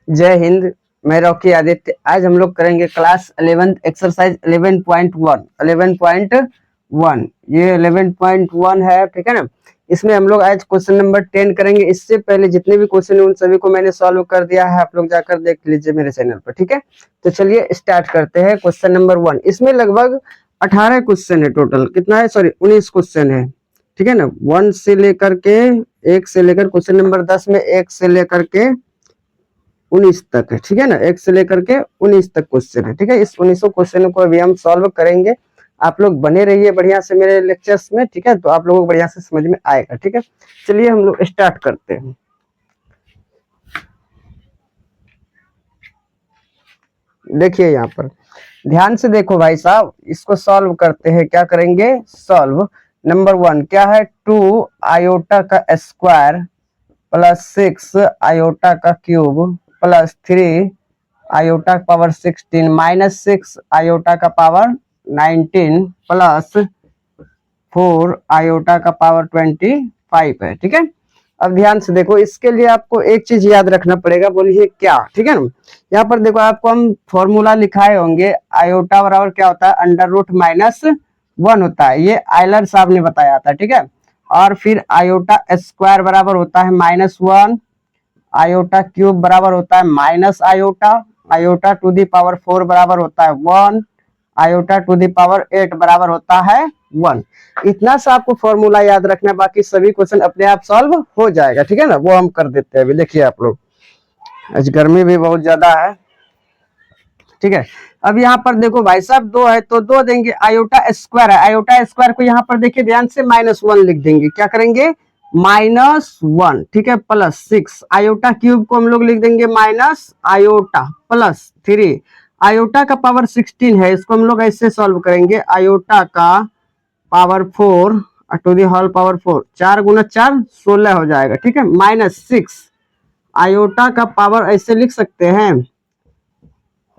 जय हिंद। मैं रॉकी आदित्य। आज हम लोग करेंगे क्लास 11 एक्सरसाइज 11.1 ये 11.1 है, ठीक है ना। इसमें हम लोग आज क्वेश्चन नंबर 10 करेंगे। इससे पहले जितने भी क्वेश्चन है उन सभी को मैंने सॉल्व कर दिया है, आप लोग जाकर देख लीजिए मेरे चैनल पर, ठीक है। तो चलिए स्टार्ट करते हैं। क्वेश्चन नंबर 1, इसमें लगभग 18 क्वेश्चन है टोटल। कितना है? सॉरी 19 क्वेश्चन है, ठीक है ना। 1 से लेकर के 1 से लेकर क्वेश्चन नंबर 10 में 1 से लेकर के 19 तक है, ठीक है ना। 1 से लेकर के 19 तक क्वेश्चन है, ठीक है। इस 19 क्वेश्चन को अभी हम सॉल्व करेंगे। आप लोग बने रहिए बढ़िया से मेरे लेक्चर्स में, ठीक है। तो आप लोगों को बढ़िया से समझ में आएगा, ठीक है। चलिए हम लोग स्टार्ट करते हैं। देखिए यहाँ पर ध्यान से देखो भाई साहब, इसको सॉल्व करते हैं। क्या करेंगे? सॉल्व। नंबर 1 क्या है? 2 आयोटा का स्क्वायर प्लस 6 आयोटा का क्यूब प्लस 3 आयोटा का पावर 16 माइनस 6 आयोटा का पावर 19 प्लस 4 आयोटा का पावर 25 है, ठीक है। अब ध्यान से देखो, इसके लिए आपको एक चीज याद रखना पड़ेगा। बोलिए क्या? ठीक है ना। यहाँ पर देखो, आपको हम फॉर्मूला लिखाए होंगे। आयोटा बराबर क्या होता है? अंडर रूट माइनस 1 होता है, ये आयलर साहब ने बताया था, ठीक है। और फिर आयोटा स्क्वायर बराबर होता है -1, आयोटा क्यूब बराबर होता है minus iota, iota to the power 4 बराबर होता है 1, आयोटा टू दी पावर 8 बराबर होता है 1। इतना सा आपको फॉर्मूला याद रखना है, बाकी सभी क्वेश्चन अपने आप सॉल्व हो जाएगा, ठीक है ना। वो हम कर देते हैं। अभी देखिए आप लोग, आज गर्मी भी बहुत ज्यादा है, ठीक है। अब यहाँ पर देखो भाई साहब, 2 है तो 2 देंगे। आयोटा स्क्वायर है, आयोटा स्क्वायर को यहाँ पर देखिए ध्यान से -1 लिख देंगे। क्या करेंगे? -1, ठीक है, प्लस 6 आयोटा क्यूब को हम लोग लिख देंगे माइनस आयोटा प्लस 3 आयोटा का पावर 16 है, इसको हम लोग ऐसे सॉल्व करेंगे। आयोटा का power 4 to the whole power 4, 4 गुना 4 16 हो जाएगा, ठीक है। -6 आयोटा का पावर ऐसे लिख सकते हैं,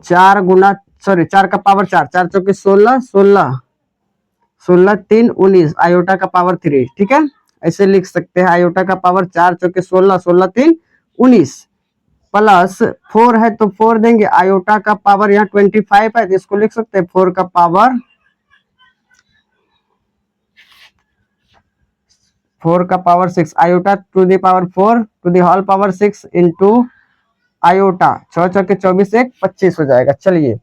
4 गुना सॉरी 4 का पावर 4, 4 चौके 16, 16 16 3 19 आयोटा का पावर 3, ठीक है। ऐसे लिख सकते हैं। आयोटा का पावर 4 चौके 16, 16 3 19 प्लस 4 है तो 4 देंगे। आयोटा का पावर यहाँ 25 है तो इसको लिख सकते हैं 4 का power 6 iota to the power 4 to the whole power 6 into iota 6 चौके 24 1 25 हो जाएगा। चलिए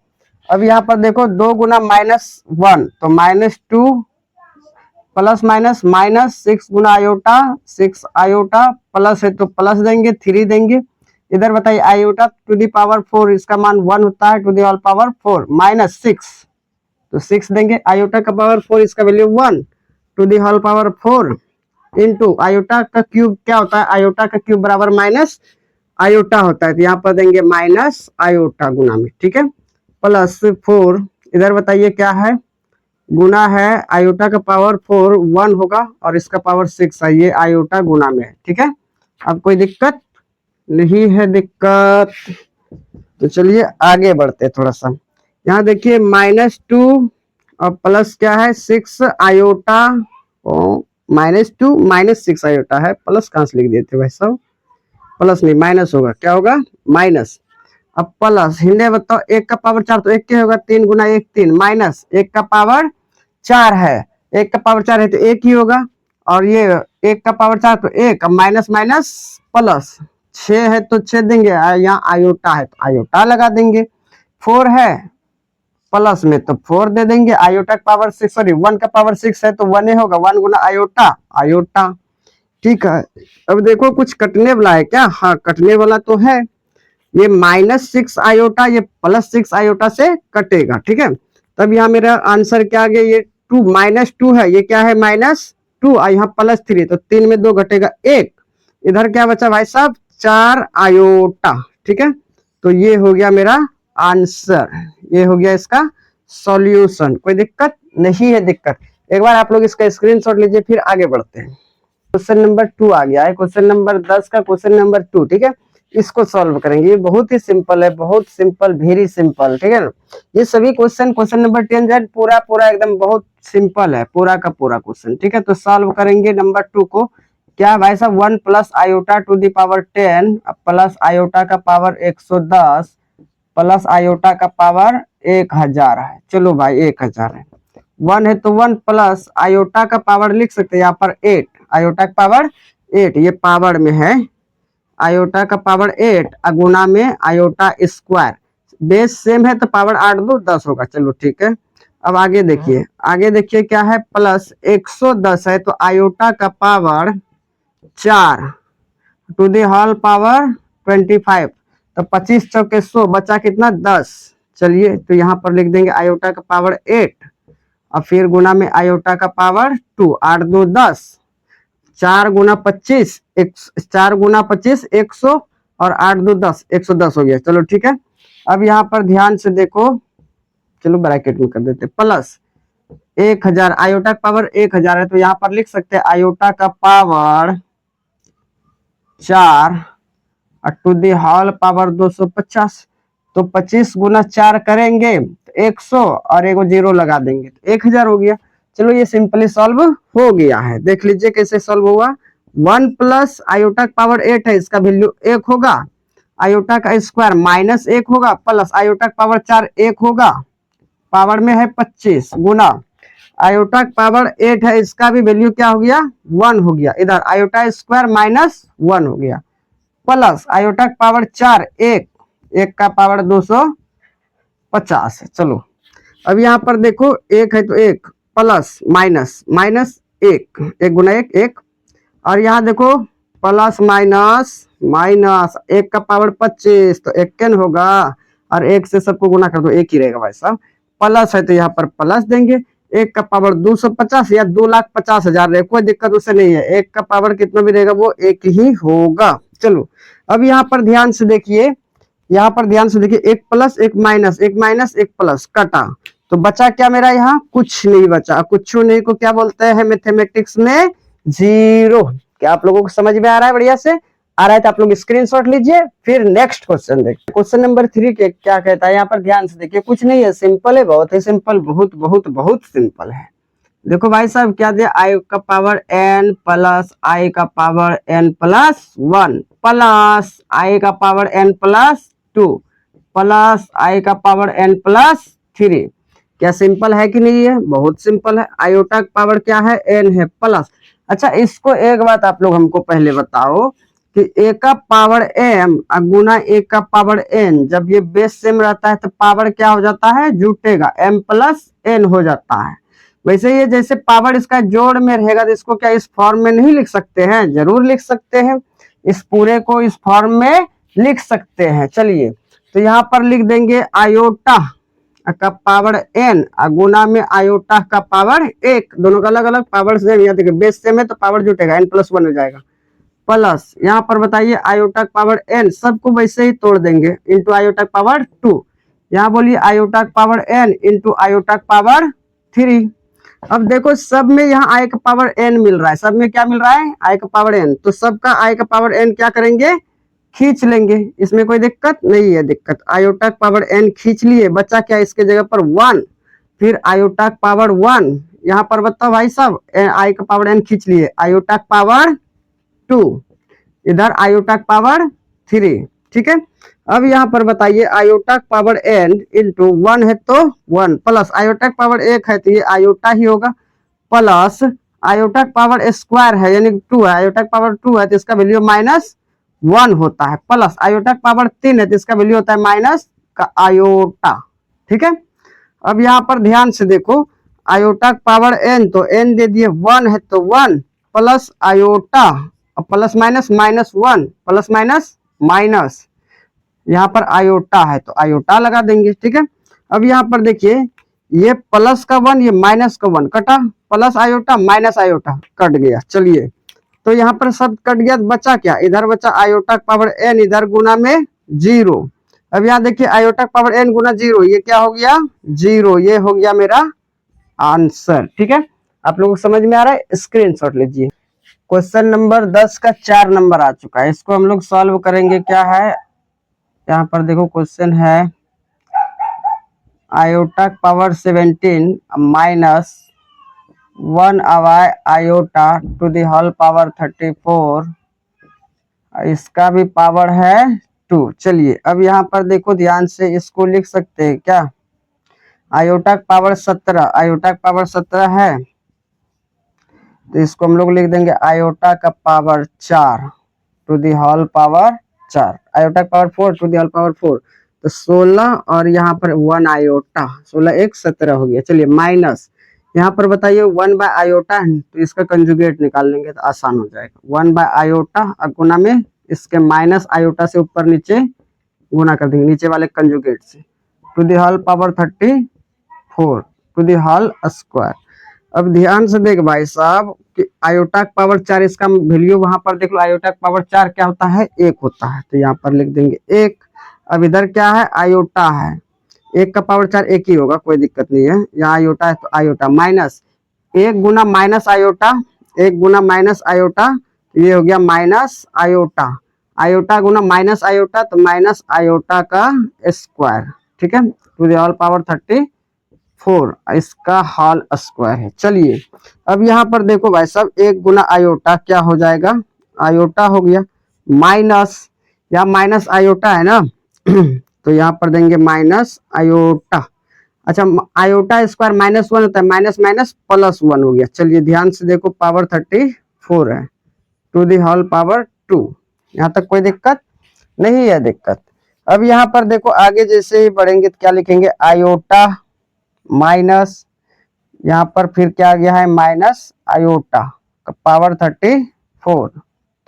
अब यहाँ पर देखो, 2 गुना -1 तो -2 प्लस माइनस -6 गुना आयोटा 6 आयोटा प्लस है तो प्लस देंगे 3 देंगे। इधर बताइए आयोटा टू दी पावर 4 इसका मान 1 होता है, टू दी होल पावर 4 -6 तो 6 देंगे। आयोटा का पावर 4 इसका value 1 to the whole power 4 into iota का क्यूब क्या होता है? आयोटा का क्यूब बराबर माइनस आयोटा होता है, तो यहाँ पर देंगे माइनस आयोटा गुना में, ठीक है, प्लस 4। इधर बताइए क्या है? गुना है। आयोटा का पावर 4 1 होगा और इसका पावर 6 है, ये आयोटा गुना में है, ठीक है। अब कोई दिक्कत नहीं है? दिक्कत तो चलिए आगे बढ़ते थोड़ा सा। यहाँ देखिए -2 और प्लस क्या है? 6 आयोटा, -2 -6 आयोटा है, प्लस कहाँ से लिख दिए थे भाई साहब? प्लस नहीं माइनस होगा, क्या होगा? माइनस। अब प्लस हिंदे बताओ, 1 का पावर 4 तो 1 क्या होगा? 3 गुना 1 3 माइनस 1 का पावर 4 है, 1 का पावर 4 है तो 1 ही होगा। और ये 1 का पावर 4 तो 1, माइनस माइनस प्लस 6 है तो 6 देंगे। यहाँ आयोटा है तो आयोटा लगा देंगे। 4 है प्लस में तो 4 दे देंगे। आयोटा का पावर 6 सॉरी 1 का पावर 6 है तो 1 ही होगा, 1 गुना आयोटा आयोटा, ठीक है। अब देखो कुछ कटने वाला है क्या? हाँ कटने वाला तो है। ये -6 आयोटा ये +6 आयोटा से कटेगा, ठीक है। तब यहाँ मेरा आंसर क्या आ गया? ये 2 -2 है, ये क्या है? -2 और यहाँ +3 तो 3 में 2 घटेगा 1। इधर क्या बचा भाई साहब? 4 आयोटा, ठीक है। तो ये हो गया मेरा आंसर, ये हो गया इसका सॉल्यूशन। कोई दिक्कत नहीं है? दिक्कत एक बार आप लोग इसका स्क्रीनशॉट लीजिए, फिर आगे बढ़ते हैं। क्वेश्चन नंबर 2 आ गया है, क्वेश्चन नंबर 10 का क्वेश्चन नंबर 2, ठीक है। इसको सॉल्व करेंगे। ये बहुत ही सिंपल है, बहुत सिंपल, वेरी सिंपल, ठीक है ना। ये सभी क्वेश्चन नंबर 10 जेड पूरा एकदम बहुत सिंपल है, पूरा का पूरा क्वेश्चन, ठीक है। तो सॉल्व करेंगे नंबर 2 को। क्या है भाई साहब, 1 plus iota to the power 10 plus iota का पावर 110 प्लस आयोटा का पावर 1000 है। चलो भाई 1000 है, 1 है तो 1 प्लस आयोटा का पावर लिख सकते हैं यहाँ पर 8, आयोटा का पावर 8, ये पावर में है, आयोटा का पावर 8 गुना में आयोटा स्क्वायर, बेस सेम है तो पावर 8 दो 10 होगा। चलो ठीक है, अब आगे देखिए, आगे देखिए क्या है, प्लस 110 है तो आयोटा का power 4 to the whole power 25, तो 25 चौके 100, बचा कितना 10। चलिए तो यहाँ पर लिख देंगे आयोटा का पावर 8 और फिर गुना में आयोटा का पावर 2, 8 2 10, 4 गुना 25 4 गुना 25 100 और 8 2 10, 110 हो गया। चलो ठीक है, अब यहाँ पर ध्यान से देखो, चलो ब्रैकेट में कर देते, प्लस 1000, आयोटा का पावर 1000 है तो यहाँ पर लिख सकते हैं आयोटा का power 4 to the whole power 250, तो 25 गुना 4 करेंगे तो 100 और एगो 0 लगा देंगे तो 1000 हो गया। चलो ये सिंपली सॉल्व हो गया है, देख लीजिए कैसे सॉल्व हुआ। 1 प्लस आयोटा का पावर 8 है, इसका वैल्यू 1 होगा, आयोटा का स्क्वायर माइनस 1 होगा, प्लस आयोटा का पावर 4 1 होगा, पावर में है 25 गुना आयोटा का पावर 8 है, इसका भी वैल्यू क्या हो गया 1 हो गया, इधर आयोटा स्क्वायर माइनस 1 हो गया, प्लस आयोटा का पावर 4 1 का पावर 250 है। चलो अब यहाँ पर देखो 1 है तो 1 प्लस माइनस माइनस 1 गुना 1 और यहाँ देखो प्लस माइनस माइनस 1 का पावर 25 तो 1 होगा और 1 से सबको गुना कर दो 1 ही रहेगा भाई साहब, प्लस है तो यहाँ पर प्लस देंगे, 1 का पावर 250 या 2,50,000 रहे, कोई दिक्कत उससे नहीं है, 1 का पावर कितना भी रहेगा वो 1 ही होगा। चलो अब यहाँ पर ध्यान से देखिए, यहाँ पर ध्यान से देखिए, 1 प्लस 1 माइनस 1 माइनस 1 प्लस कटा, तो बचा क्या मेरा यहाँ, कुछ नहीं बचा, कुछ नहीं को क्या बोलते हैं मैथमेटिक्स में, 0। क्या आप लोगों को समझ में आ रहा है, बढ़िया से आ रहा है तो आप लोग स्क्रीनशॉट लीजिए, फिर नेक्स्ट क्वेश्चन देखिए। क्वेश्चन नंबर 3 के क्या कहता है, यहाँ पर ध्यान से देखिए, कुछ नहीं है, सिंपल है, बहुत ही सिंपल, बहुत बहुत बहुत सिंपल है। देखो भाई साहब क्या दिया, आई का पावर n प्लस आई का पावर n प्लस 1 प्लस आई का पावर n प्लस 2 प्लस आई का पावर n प्लस 3। क्या सिंपल है कि नहीं है, बहुत सिंपल है। आयोटा का पावर क्या है n है प्लस, अच्छा इसको एक बात आप लोग हमको पहले बताओ कि a का पावर m गुना a का पावर n, जब ये बेस सेम रहता है तो पावर क्या हो जाता है, जुटेगा, m प्लस n हो जाता है। वैसे ये जैसे पावर इसका जोड़ में रहेगा तो इसको क्या इस फॉर्म में नहीं लिख सकते हैं, जरूर लिख सकते हैं, इस पूरे को इस फॉर्म में लिख सकते हैं। चलिए तो यहाँ पर लिख देंगे आयोटा का पावर n गुना में आयोटा का पावर 1, दोनों का अलग अलग पावर सेम, यहाँ देखिए बेस सेम है तो पावर जुटेगा, n प्लस 1 हो जाएगा, प्लस यहाँ पर बताइए आयोटा का पावर n, सबको वैसे ही तोड़ देंगे, इंटू आयोटा का पावर 2, यहाँ बोलिए आयोटा का पावर n इंटू आयोटा का पावर 3। अब देखो सब में यहाँ आई का पावर n मिल रहा है, सब में क्या मिल रहा है, आई का पावर n, तो सबका आई का पावर n क्या करेंगे, खींच लेंगे, इसमें कोई दिक्कत नहीं है। दिक्कत आयोटा का पावर n खींच लिए, बचा क्या इसके जगह पर 1, फिर आयोटा का पावर 1, यहाँ पर बताओ भाई साहब आई का पावर n खींच लिए, आयोटा का पावर 2, इधर आयोटा का पावर 3, ठीक है। अब यहाँ पर बताइए आयोटा का पावर n इंटू 1 है तो 1, प्लस आयोटा का पावर 1 है तो ये आयोटा ही होगा, प्लस आयोटा का पावर स्क्वायर है यानी 2 है, आयोटा का पावर 2 है तो इसका वैल्यू माइनस 1 होता है, प्लस आयोटा का पावर 3 है तो इसका वैल्यू होता है माइनस का आयोटा, ठीक है। अब यहाँ पर ध्यान से देखो, आयोटा का पावर n तो n दे दिए, 1 है तो 1 plus iota, plus minus minus 1 plus minus minus, यहाँ पर आयोटा है तो आयोटा लगा देंगे, ठीक है। अब यहाँ पर देखिए ये प्लस का 1 ये माइनस का 1 कटा, plus iota minus iota cut गया। चलिए तो यहाँ पर सब कट गया, बचा क्या, इधर बचा आयोटा का पावर n इधर गुना में 0। अब यहाँ देखिए आयोटा का पावर n गुना 0, ये क्या हो गया 0, ये हो गया मेरा आंसर, ठीक है। आप लोगों को समझ में आ रहा है, स्क्रीनशॉट लीजिए। क्वेश्चन नंबर 10 का 4 नंबर आ चुका है, इसको हम लोग सॉल्व करेंगे। क्या है यहाँ पर देखो, क्वेश्चन है iota power 17 minus 1 iota to the whole power 34, इसका भी पावर है 2। चलिए अब यहाँ पर देखो ध्यान से, इसको लिख सकते हैं क्या, आयोटा का पावर 17, आयोटा का पावर 17 है, तो इसको हम लोग लिख देंगे आयोटा का power 4 to the whole power 4, iota का power 4 to the whole power 4, तो 16 और यहाँ पर 1 आयोटा, 16 1 17 हो गया। चलिए माइनस यहाँ पर बताइए 1 बाय आयोटा है, तो इसका कंजुगेट निकाल लेंगे तो आसान हो जाएगा। 1 बाय आयोटा और गुना में इसके माइनस आयोटा से ऊपर नीचे गुना कर देंगे नीचे वाले कंजुगेट से, to the whole power 34 to the whole square. अब ध्यान से देख भाई साहब कि आयोटा का पावर 4, इसका वैल्यू वहां पर देख लो, आयोटा का पावर 4 क्या होता है, 1 होता है, तो यहाँ पर लिख देंगे 1। अब इधर क्या है, आयोटा है, 1 का पावर 4 1 ही होगा, कोई दिक्कत नहीं है, यहाँ आयोटा है तो आयोटा माइनस 1 गुना माइनस आयोटा, 1 गुना माइनस आयोटा, ये हो गया माइनस आयोटा, आयोटा गुना माइनस आयोटा, तो माइनस आयोटा का स्क्वायर, ठीक है, टू द होल पावर 34, इसका होल स्क्वायर है। चलिए अब यहाँ पर देखो भाई साहब, 1 गुना आयोटा क्या हो जाएगा, आयोटा हो गया माइनस, यहाँ माइनस आयोटा है ना तो यहाँ पर देंगे माइनस आयोटा। अच्छा आयोटा स्क्वायर -1 होता है, माइनस माइनस +1 हो गया। चलिए ध्यान से देखो, पावर 34 है टू दी होल पावर 2, यहाँ तक कोई दिक्कत नहीं है दिक्कत। अब यहाँ पर देखो आगे जैसे ही बढ़ेंगे तो क्या लिखेंगे, आयोटा माइनस, यहाँ पर फिर क्या आ गया है माइनस आयोटा का पावर 34,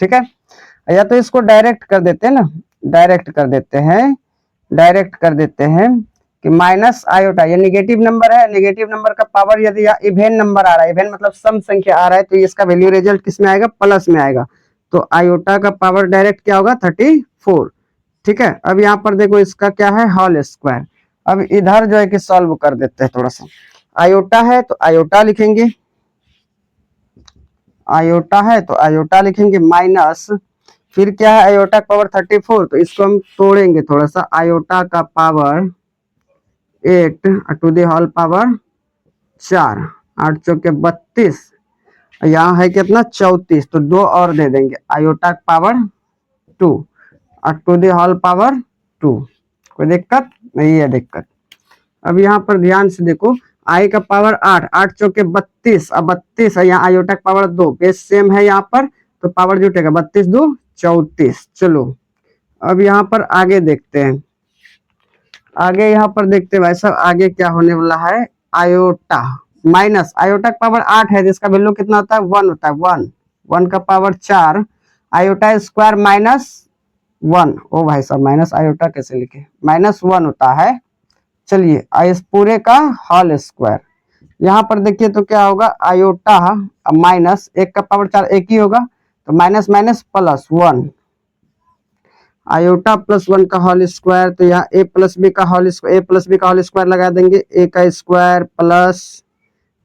ठीक है। या तो इसको डायरेक्ट कर देते हैं ना, डायरेक्ट कर देते हैं, डायरेक्ट कर देते हैं कि माइनस आयोटा, ये नेगेटिव नंबर है, नेगेटिव नंबर का पावर यदि इवेन नंबर आ रहा है, इवेन मतलब सम संख्या आ रहा है, तो इसका वैल्यू रिजल्ट किस में आएगा, प्लस में आएगा, तो आयोटा का पावर डायरेक्ट क्या होगा 34, ठीक है। अब यहाँ पर देखो इसका क्या है, होल स्क्वायर। अब इधर जो है कि सॉल्व कर देते हैं थोड़ा सा, आयोटा है तो आयोटा लिखेंगे, आयोटा है तो आयोटा लिखेंगे माइनस, फिर क्या है आयोटा का पावर 34, तो इसको हम तोड़ेंगे थोड़ा सा, आयोटा का power 8 to the whole power 4, 8 चौके 32, यहाँ है कितना 34, तो 2 और दे देंगे, आयोटा का पावर 2 और टू द होल पावर 2, कोई दिक्कत नहीं है दिक्कत। अब यहाँ पर ध्यान से देखो, आई का पावर 8, 8 चौके 32, अब 32 है, यहाँ आयोटा का पावर 2, बेस सेम है यहाँ पर, तो पावर जुटेगा 32 2 34। चलो अब यहाँ पर आगे देखते हैं, आगे यहाँ पर देखते हैं भाई साहब, आगे क्या होने वाला है, आयोटा माइनस, आयोटा का पावर 8 है, जिसका वैल्यू कितना होता है 1 होता है, 1 1 का पावर 4, आयोटा स्क्वायर -1, ओ भाई साहब माइनस आयोटा कैसे लिखे, -1 होता है। चलिए इस पूरे का होल स्क्वायर, यहाँ पर देखिए तो क्या होगा, आयोटा माइनस 1 का पावर 4 1 ही होगा, तो माइनस माइनस +1, आयोटा +1 का होल स्क्वायर, तो यहाँ a प्लस बी का whole square, a plus b का होल स्क्वायर लगा देंगे, a का स्क्वायर प्लस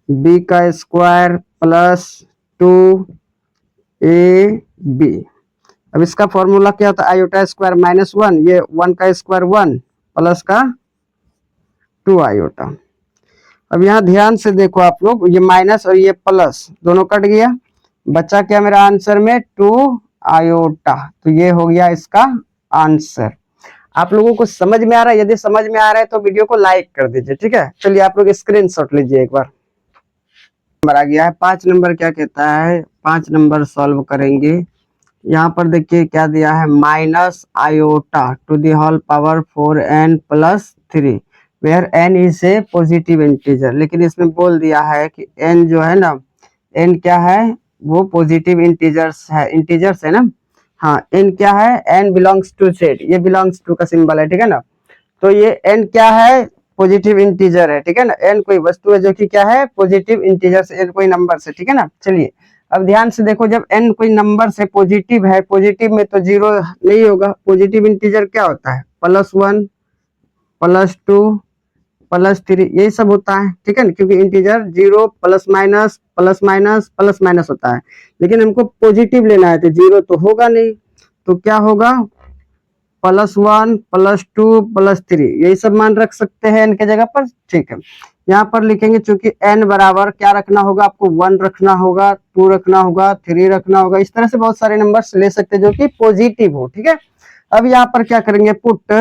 b का स्क्वायर प्लस 2ab। अब इसका फॉर्मूला क्या होता है, आयोटा स्क्वायर -1, ये 1 का स्क्वायर 1 प्लस का 2 आयोटा। अब यहाँ ध्यान से देखो आप लोग, ये माइनस और ये प्लस दोनों कट गया, बचा क्या मेरा आंसर में 2 आयोटा, तो ये हो गया इसका आंसर। आप लोगों को समझ में आ रहा है, यदि समझ में आ रहा है तो वीडियो को लाइक कर दीजिए, ठीक है। चलिए आप लोग स्क्रीनशॉट लीजिए एक बार, नंबर आ गया है 5 नंबर, क्या कहता है 5 नंबर सॉल्व करेंगे। यहाँ पर देखिए क्या दिया है, minus iota to the whole power 4n + 3 where n is a positive integer, लेकिन इसमें बोल दिया है कि n जो है ना, n क्या है, वो पॉजिटिव इंटीजर्स है ना, हाँ n क्या है, n बिलोंग्स टू z, ये बिलोंग्स टू का सिंबल है, ठीक है ना, तो ये n क्या है, पॉजिटिव इंटीजर है, ठीक है ना, n कोई वस्तु है जो कि क्या है, पॉजिटिव इंटीजर से, n कोई नंबर से, ठीक है ना। चलिए अब ध्यान से देखो, जब n कोई नंबर से पॉजिटिव है, पॉजिटिव में तो 0 नहीं होगा, पॉजिटिव इंटीजर क्या होता है, +1 +2 +3 यही सब होता है, ठीक है ना, क्योंकि इंटीजर 0 प्लस माइनस होता है, लेकिन हमको पॉजिटिव लेना है, तो 0 तो होगा नहीं, तो क्या होगा +1 +2 +3 यही सब मान रख सकते हैं n के जगह पर, ठीक है। यहाँ पर लिखेंगे चूंकि n बराबर क्या रखना होगा, आपको 1 रखना होगा, 2 रखना होगा, 3 रखना होगा। इस तरह से बहुत सारे नंबर्स ले सकते हैं जो कि पॉजिटिव हो। ठीक है, अब यहाँ पर क्या करेंगे, पुट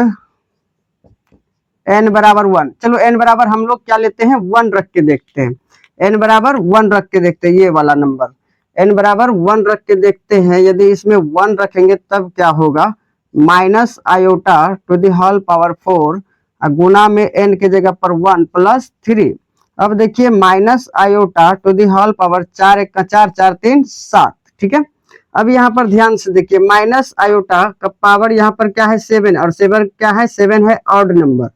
n बराबर 1। चलो n बराबर हम लोग क्या लेते हैं, 1 रख के देखते हैं। n बराबर 1 रख के देखते हैं, ये वाला नंबर n बराबर 1 रख के देखते हैं। यदि इसमें 1 रखेंगे तब क्या होगा, minus iota to the whole power 4 गुना में n के जगह पर 1 प्लस 3। अब देखिए minus iota to the whole power 4 1 का 4 4 3 7। ठीक है, अब यहाँ पर ध्यान से देखिए माइनस आयोटा का पावर यहाँ पर क्या है 7, और 7 क्या है, 7 है ऑड नंबर,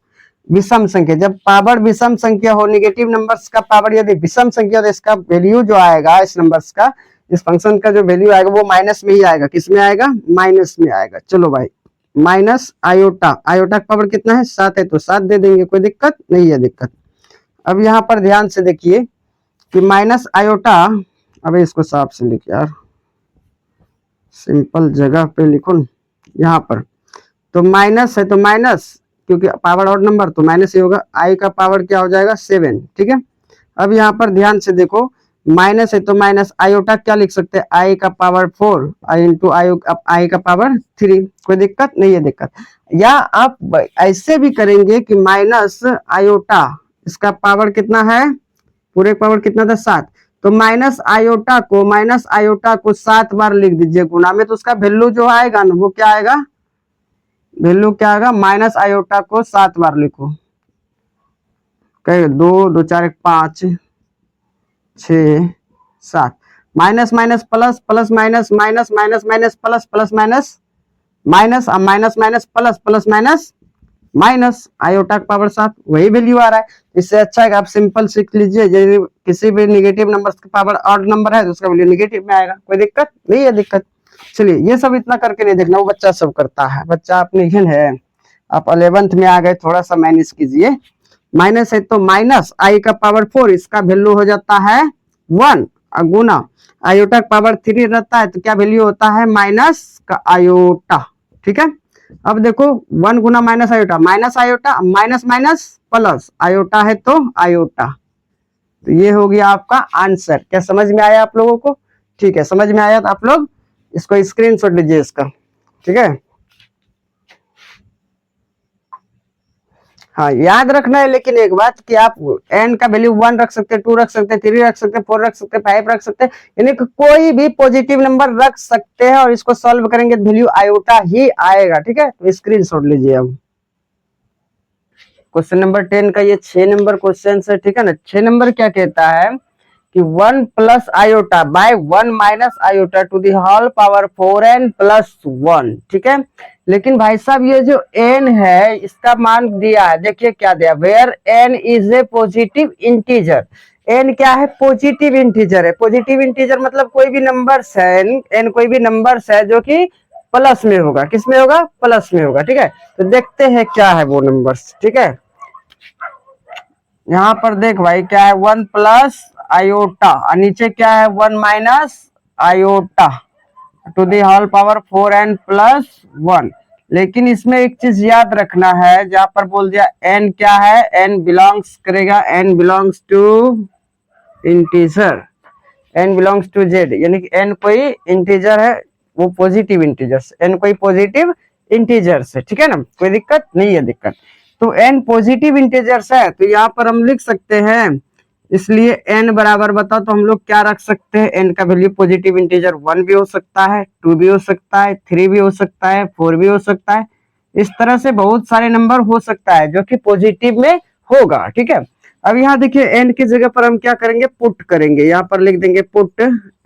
विषम संख्या। जब पावर विषम संख्या हो, नेगेटिव नंबर्स का पावर यदि विषम संख्या हो तो इसका वैल्यू जो आएगा, इस नंबर्स का, इस फंक्शन का जो वैल्यू आएगा वो माइनस में ही आएगा। किस में आएगा, माइनस में आएगा। चलो भाई, माइनस आयोटा, आयोटा का पावर कितना है, 7 है तो 7 दे देंगे, कोई दिक्कत नहीं है दिक्कत। अब यहाँ पर ध्यान से देखिए कि माइनस आयोटा, अब इसको साफ से लिख यार, सिंपल जगह पे लिखो यहाँ पर, तो माइनस है तो माइनस, क्योंकि पावर ऑड नंबर तो माइनस ही होगा, आई का पावर क्या हो जाएगा 7। ठीक है, अब यहाँ पर ध्यान से देखो माइनस है तो माइनस, आयोटा क्या लिख सकते हैं, आई का पावर 4 आई इंटू आई का पावर 3, कोई दिक्कत नहीं है दिक्कत। या आप ऐसे भी करेंगे कि माइनस आयोटा, इसका पावर कितना है, पूरे पावर कितना था 7, तो माइनस आयोटा को 7 बार लिख दीजिए गुना में, तो उसका वैल्यू जो आएगा ना वो क्या आएगा, वैल्यू क्या आएगा, माइनस आयोटा को 7 बार लिखो, कहे 2 2 4 1 5 6 7, minus minus plus, plus minus, minus minus minus plus, plus minus minus, minus minus plus, plus minus minus, iota का पावर 7, वही वैल्यू आ रहा है। इससे अच्छा है कि आप सिंपल सीख लीजिए, यदि किसी भी नेगेटिव नंबर का पावर ऑड नंबर है तो उसका वैल्यू नेगेटिव में आएगा, कोई दिक्कत नहीं है दिक्कत। चलिए ये सब इतना करके नहीं देखना, वो बच्चा सब करता है, बच्चा अपने हिन है, आप 11th में आ गए, थोड़ा सा माइनस कीजिए। माइनस है तो माइनस आई का पावर 4, इसका वैल्यू हो जाता है 1, गुना आयोटा का पावर 3 रहता है तो क्या वैल्यू होता है, माइनस का आयोटा। ठीक है, अब देखो 1 गुना minus iota, minus iota, minus minus plus, iota है तो आयोटा, तो ये हो गया आपका आंसर। क्या समझ में आया आप लोगों को, ठीक है, समझ में आया तो आप लोग इसको स्क्रीनशॉट लीजिए इसका। ठीक है, हाँ याद रखना है लेकिन एक बात कि आप n का वैल्यू 1 रख सकते हैं, 2 रख सकते हैं, 3 रख सकते हैं, 4 रख सकते हैं, 5 रख सकते हैं, यानी कि कोई भी पॉजिटिव नंबर रख सकते हैं, और इसको सॉल्व करेंगे वैल्यू आयोटा ही आएगा। ठीक है, तो स्क्रीनशॉट लीजिए। अब क्वेश्चन नंबर 10 का ये 6 नंबर क्वेश्चन है। ठीक है ना, 6 नंबर क्या कहता है कि 1 plus iota by 1 minus iota to the whole power 4n plus 1। ठीक है, लेकिन भाई साहब ये जो n है इसका मान दिया है, देखिए क्या दिया, where n is a positive integer. n क्या है, पॉजिटिव इंटीजर है। पॉजिटिव इंटीजर मतलब कोई भी नंबर्स है, n कोई भी नंबर्स है जो कि प्लस में होगा, किस में होगा, प्लस में होगा। ठीक है, तो देखते हैं क्या है वो नंबर्स। ठीक है, यहाँ पर देख भाई क्या है, 1 प्लस आयोटा, और नीचे क्या है 1 minus iota to the whole power 4n plus 1। लेकिन इसमें एक चीज याद रखना है, जहां पर बोल दिया n क्या है, n बिलोंग्स करेगा, n belongs to integer, n belongs to z, यानी कि n कोई इंटीजर है, वो पॉजिटिव इंटीजर, n कोई पॉजिटिव इंटीजर है। ठीक है ना, कोई दिक्कत नहीं है दिक्कत। तो n पॉजिटिव इंटीजर्स है तो यहाँ पर हम लिख सकते हैं, इसलिए n बराबर बताओ तो हम लोग क्या रख सकते हैं, n का वैल्यू पॉजिटिव इंटीजर 1 भी हो सकता है, 2 भी हो सकता है, 3 भी हो सकता है, 4 भी हो सकता है, इस तरह से बहुत सारे नंबर हो सकता है जो कि पॉजिटिव में होगा। ठीक है, अब यहाँ देखिए n की जगह पर हम क्या करेंगे, पुट करेंगे, यहाँ पर लिख देंगे पुट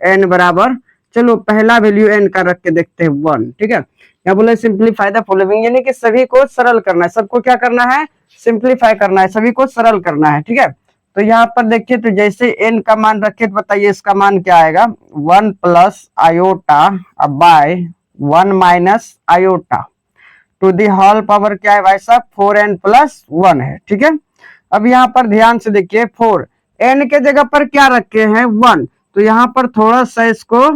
n बराबर, चलो पहला वैल्यू n का रख के देखते हैं 1। ठीक है, यहाँ बोले सिंप्लीफाई द फॉलोइंग, यानी कि सभी को सरल करना है, सबको क्या करना है, सिंप्लीफाई करना है, सभी को सरल करना है। ठीक है, तो यहाँ पर देखिए तो जैसे n का मान रखे तो बताइए इसका मान क्या आएगा, 1 plus iota by 1 minus iota to the whole power क्या है भाई साहब, 4n प्लस 1 है। ठीक है, अब यहाँ पर ध्यान से देखिए 4 n के जगह पर क्या रखे हैं 1, तो यहाँ पर थोड़ा सा इसको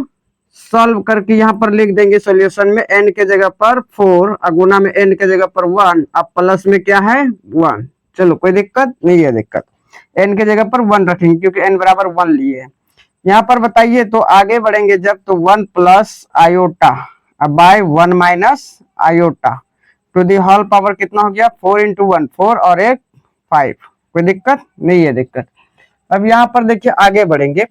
सॉल्व करके यहाँ पर लिख देंगे सॉल्यूशन में, n के जगह पर 4 गुना में n के जगह पर 1, अब प्लस में क्या है 1। चलो कोई दिक्कत नहीं है दिक्कत। n के जगह पर 1 रखेंगे क्योंकि n बराबर 1 लिए है। यहाँ पर बताइए तो आगे बढ़ेंगे जब तो 1 plus iota by 1 minus iota to the whole power कितना हो गया 4 इंटू 1 4 और एक 5। कोई दिक्कत नहीं है दिक्कत। अब यहाँ पर देखिए आगे बढ़ेंगे,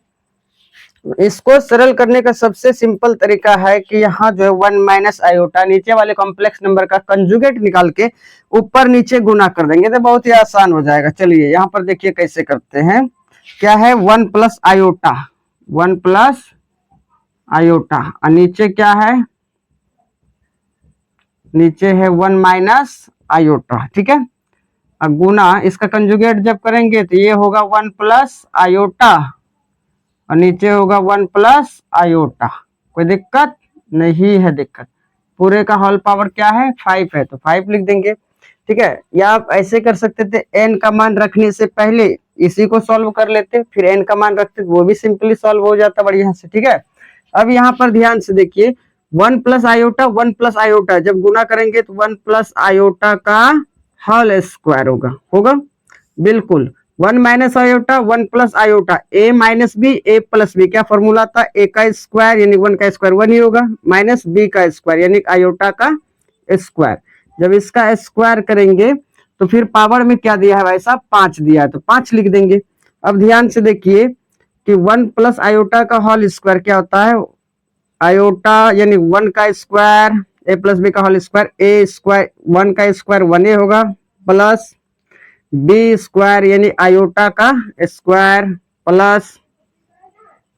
इसको सरल करने का सबसे सिंपल तरीका है कि यहाँ जो है 1 माइनस आयोटा नीचे वाले कॉम्प्लेक्स नंबर का कंजुगेट निकाल के ऊपर नीचे गुना कर देंगे तो बहुत ही आसान हो जाएगा। चलिए यहाँ पर देखिए कैसे करते हैं। क्या है 1 प्लस आयोटा 1 प्लस आयोटा और नीचे क्या है, नीचे है 1 माइनस आयोटा। ठीक है, अब गुना इसका कंजुगेट जब करेंगे तो ये होगा 1 प्लस आयोटा और नीचे होगा 1 प्लस आयोटा। कोई दिक्कत नहीं है दिक्कत। पूरे का होल पावर क्या है 5 है तो 5 लिख देंगे। ठीक है, या आप ऐसे कर सकते थे n का मान रखने से पहले इसी को सॉल्व कर लेते फिर n का मान रखते वो भी सिंपली सॉल्व हो जाता बढ़िया से। ठीक है, अब यहाँ पर ध्यान से देखिए 1 प्लस आयोटा जब गुना करेंगे तो 1 प्लस आयोटा का होल स्क्वायर होगा बिल्कुल। 1 minus iota 1 plus iota a minus b a plus b, क्या फॉर्मूला था a का स्क्वायर यानी 1 का स्क्वायर 1 ही होगा माइनस b का स्क्वायर यानी आयोटा का स्क्वायर। जब इसका स्क्वायर करेंगे तो फिर पावर में क्या दिया है भाई साहब 5 दिया है तो 5 लिख देंगे। अब ध्यान से देखिए कि 1 प्लस आयोटा का होल स्क्वायर क्या होता है, आयोटा यानी 1 का स्क्वायर a प्लस बी का होल स्क्वायर a स्क्वायर 1 का स्क्वायर 1 होगा प्लस b स्क्वायर यानी आयोटा का स्क्वायर प्लस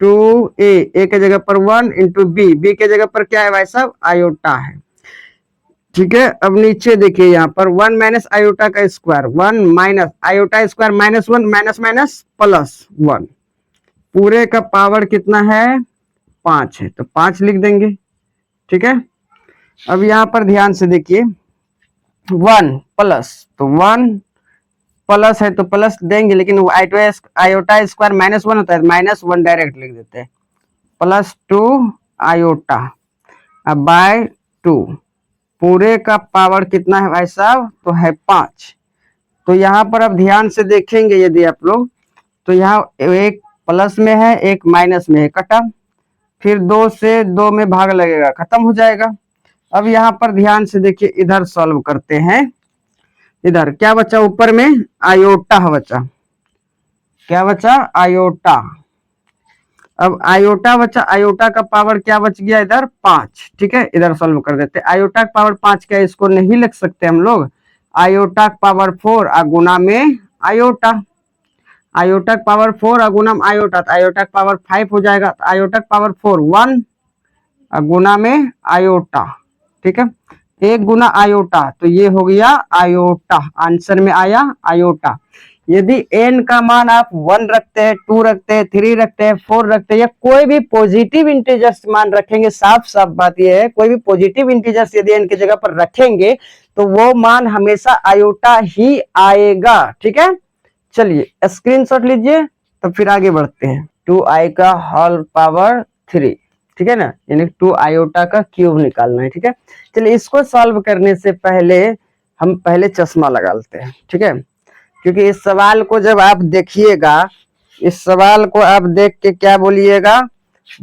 2a a के जगह पर 1 इंटू b के जगह पर क्या है भाई साहब आयोटा है। ठीक है, अब नीचे देखिए यहाँ पर 1 माइनस आयोटा का square 1 minus iota square minus 1 minus minus plus 1 पूरे का पावर कितना है 5 है तो 5 लिख देंगे। ठीक है, अब यहाँ पर ध्यान से देखिए 1 प्लस तो 1 प्लस है तो प्लस देंगे लेकिन आयोटा स्क्वायर माइनस 1 होता है माइनस 1 डायरेक्ट लिख देते हैं प्लस 2 आयोटा अब बाय 2 पूरे का पावर कितना है भाई साहब तो है 5। तो यहाँ पर अब ध्यान से देखेंगे यदि आप लोग तो यहाँ एक प्लस में है एक माइनस में है कटा फिर 2 से 2 में भाग लगेगा खत्म हो जाएगा। अब यहाँ पर ध्यान से देखिए इधर सॉल्व करते हैं। इधर क्या बचा ऊपर में आयोटा बचा, क्या बचा आयोटा। अब आयोटा बचा, आयोटा का पावर क्या बच गया इधर 5। ठीक है, इधर सॉल्व कर देते आयोटा का पावर 5 क्या इसको नहीं लिख सकते हम लोग आयोटा का पावर 4 और गुना में आयोटा, आयोटा का पावर 4 और गुना में आयोटा तो आयोटा का पावर 5 हो जाएगा तो आयोटा का पावर 4 1 और गुना में आयोटा। ठीक है, एक गुना आयोटा तो ये हो गया आयोटा, आंसर में आया आयोटा। यदि n का मान आप 1 रखते हैं 2 रखते हैं 3 रखते हैं 4 रखते हैं या कोई भी पॉजिटिव इंटीजर्स मान रखेंगे, साफ साफ बात यह है कोई भी पॉजिटिव इंटीजर्स यदि n की जगह पर रखेंगे तो वो मान हमेशा आयोटा ही आएगा। ठीक है, चलिए स्क्रीनशॉट लीजिए तब फिर आगे बढ़ते हैं। 2i का होल पावर 3 ठीक है ना, यानी 2 आयोटा का क्यूब निकालना है। ठीक है, चलिए इसको सॉल्व करने से पहले हम पहले चश्मा लगा लेते हैं। ठीक है, क्योंकि इस सवाल को जब आप देखिएगा इस सवाल को आप देख के क्या बोलिएगा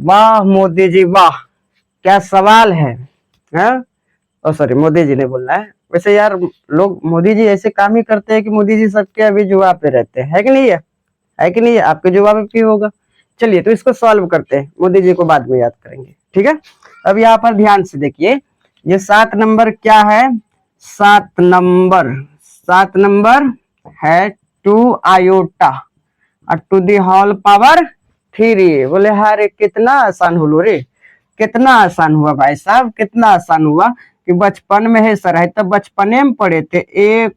वाह मोदी जी वाह क्या सवाल है। सॉरी मोदी जी ने बोलना है, वैसे यार लोग मोदी जी ऐसे काम ही करते हैं कि मोदी जी सबके अभी जुआ पे रहते हैं, है कि नहीं है कि नहीं है, आपके जुआ पे क्यों होगा। चलिए तो इसको सॉल्व करते हैं, मोदी जी को बाद में याद करेंगे। ठीक है, अब यहाँ पर ध्यान से देखिए ये 7 नंबर क्या है 7 नंबर है 2 आयोटा और टू दी होल पावर 3। बोले हारे कितना आसान हुआ रे, कितना आसान हुआ भाई साहब, कितना आसान हुआ कि बचपन में है सर है तब बचपने में पढ़े थे a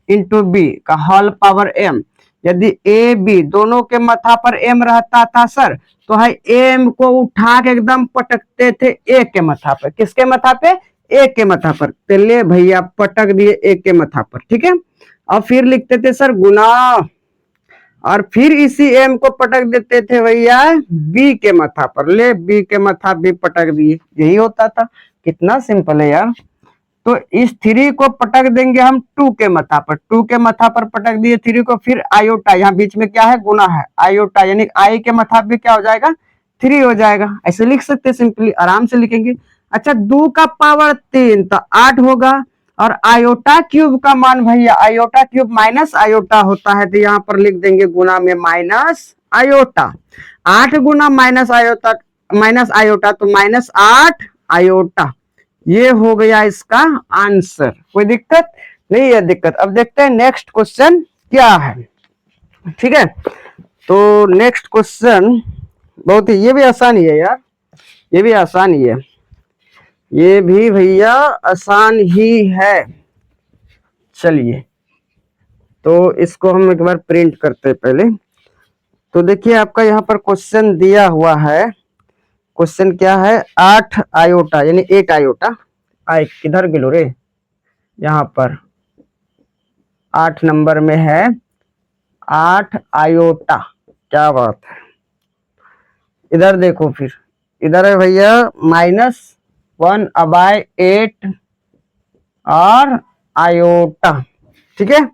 इंटू बी का होल पावर m। यदि a b दोनों के माथा पर m रहता था सर तो है m को उठा के एकदम पटकते थे a के माथा पर। किसके माथा पे a के माथा पर, तो ले भैया पटक दिए a के माथा पर। ठीक है, और फिर लिखते थे सर गुना और फिर इसी m को पटक देते थे भैया b के माथा पर, ले b के माथा भी पटक दिए, यही होता था। कितना सिंपल है यार। तो इस 3 को पटक देंगे हम 2 के मथा पर, 2 के मथा पर पटक दिए 3 को, फिर आयोटा, यहाँ बीच में क्या है, गुना है, आयोटा यानी आई के मथा पे क्या हो जाएगा, 3 हो जाएगा। ऐसे लिख सकते हैं, सिंपली आराम से लिखेंगे। अच्छा 2 का पावर 3 तो 8 होगा, और आयोटा क्यूब का मान भैया, आयोटा क्यूब माइनस आयोटा होता है, तो यहाँ पर लिख देंगे गुना में माइनस आयोटा। 8 गुना माइनस आयोटा, माइनस आयोटा तो माइनस 8 आयोटा। ये हो गया इसका आंसर। कोई दिक्कत नहीं है? दिक्कत। अब देखते हैं नेक्स्ट क्वेश्चन क्या है। ठीक है, तो नेक्स्ट क्वेश्चन बहुत ही, ये भी आसान ही है यार, ये भी आसान ही है, ये भी भैया आसान ही है। चलिए तो इसको हम एक बार प्रिंट करते हैं पहले। तो देखिए आपका यहाँ पर क्वेश्चन दिया हुआ है, क्वेश्चन क्या है, 8 आयोटा यानी 8 आयोटा, आई किधर गिलो रे, यहाँ पर 8 नंबर में है 8 आयोटा, क्या बात है। इधर देखो, फिर इधर है भैया -1/8 और आयोटा। ठीक है,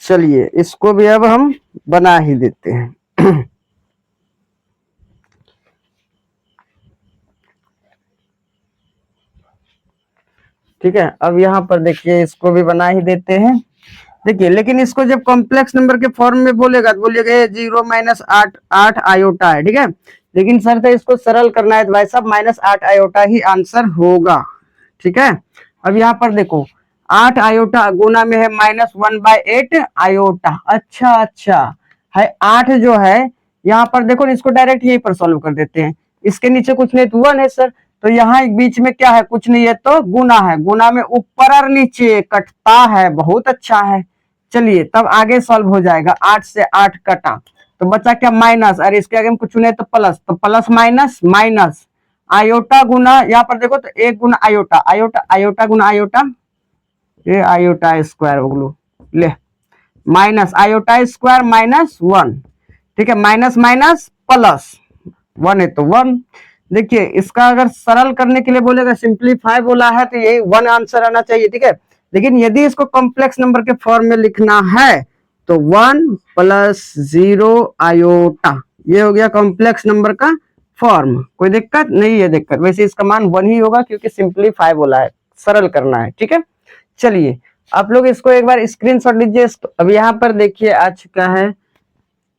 चलिए इसको भी अब हम बना ही देते हैं। ठीक है, अब यहाँ पर देखिए इसको भी बना ही देते हैं। देखिए लेकिन इसको जब कॉम्प्लेक्स नंबर के फॉर्म में बोलेगा तो बोलिएगा 0 - 8 आयोटा है। ठीक है, लेकिन सर तो इसको सरल करना है तो भाई साहब -8 आयोटा ही आंसर होगा। ठीक है, अब यहाँ पर देखो 8 आयोटा गुना में है -1/8 आयोटा। अच्छा अच्छा है, 8 जो है यहाँ पर देखो, इसको डायरेक्ट यहीं पर सॉल्व कर देते हैं। इसके नीचे कुछ नहीं तो 1 है सर, तो यहाँ एक बीच में क्या है, कुछ नहीं है तो गुना है, गुना में ऊपर और नीचे कटता है, बहुत अच्छा है। चलिए तब आगे सॉल्व हो जाएगा, 8 से 8 कटा तो बचा क्या, माइनस, और इसके आगे में कुछ नहीं तो प्लस, तो प्लस माइनस माइनस, आयोटा गुना, यहाँ पर देखो तो 1 गुना आयोटा, आयोटा आयोटा गुना आयोटा, ये आयोटा स्क्वायर होगलू, ले माइनस आयोटा स्क्वायर -1। ठीक है, माइनस माइनस प्लस, 1 है तो 1। देखिए इसका अगर सरल करने के लिए बोलेगा, सिंप्लीफाई बोला है तो यही 1 आंसर आना चाहिए। ठीक है, लेकिन यदि इसको कॉम्प्लेक्स नंबर के फॉर्म में लिखना है तो 1 + 0 आयोटा, ये हो गया कॉम्प्लेक्स नंबर का फॉर्म। कोई दिक्कत नहीं है? दिक्कत वैसे इसका मान 1 ही होगा क्योंकि सिंप्लीफाई बोला है, सरल करना है। ठीक है, चलिए आप लोग इसको एक बार स्क्रीनशॉट लीजिए। अब यहाँ पर देखिए आ चुका है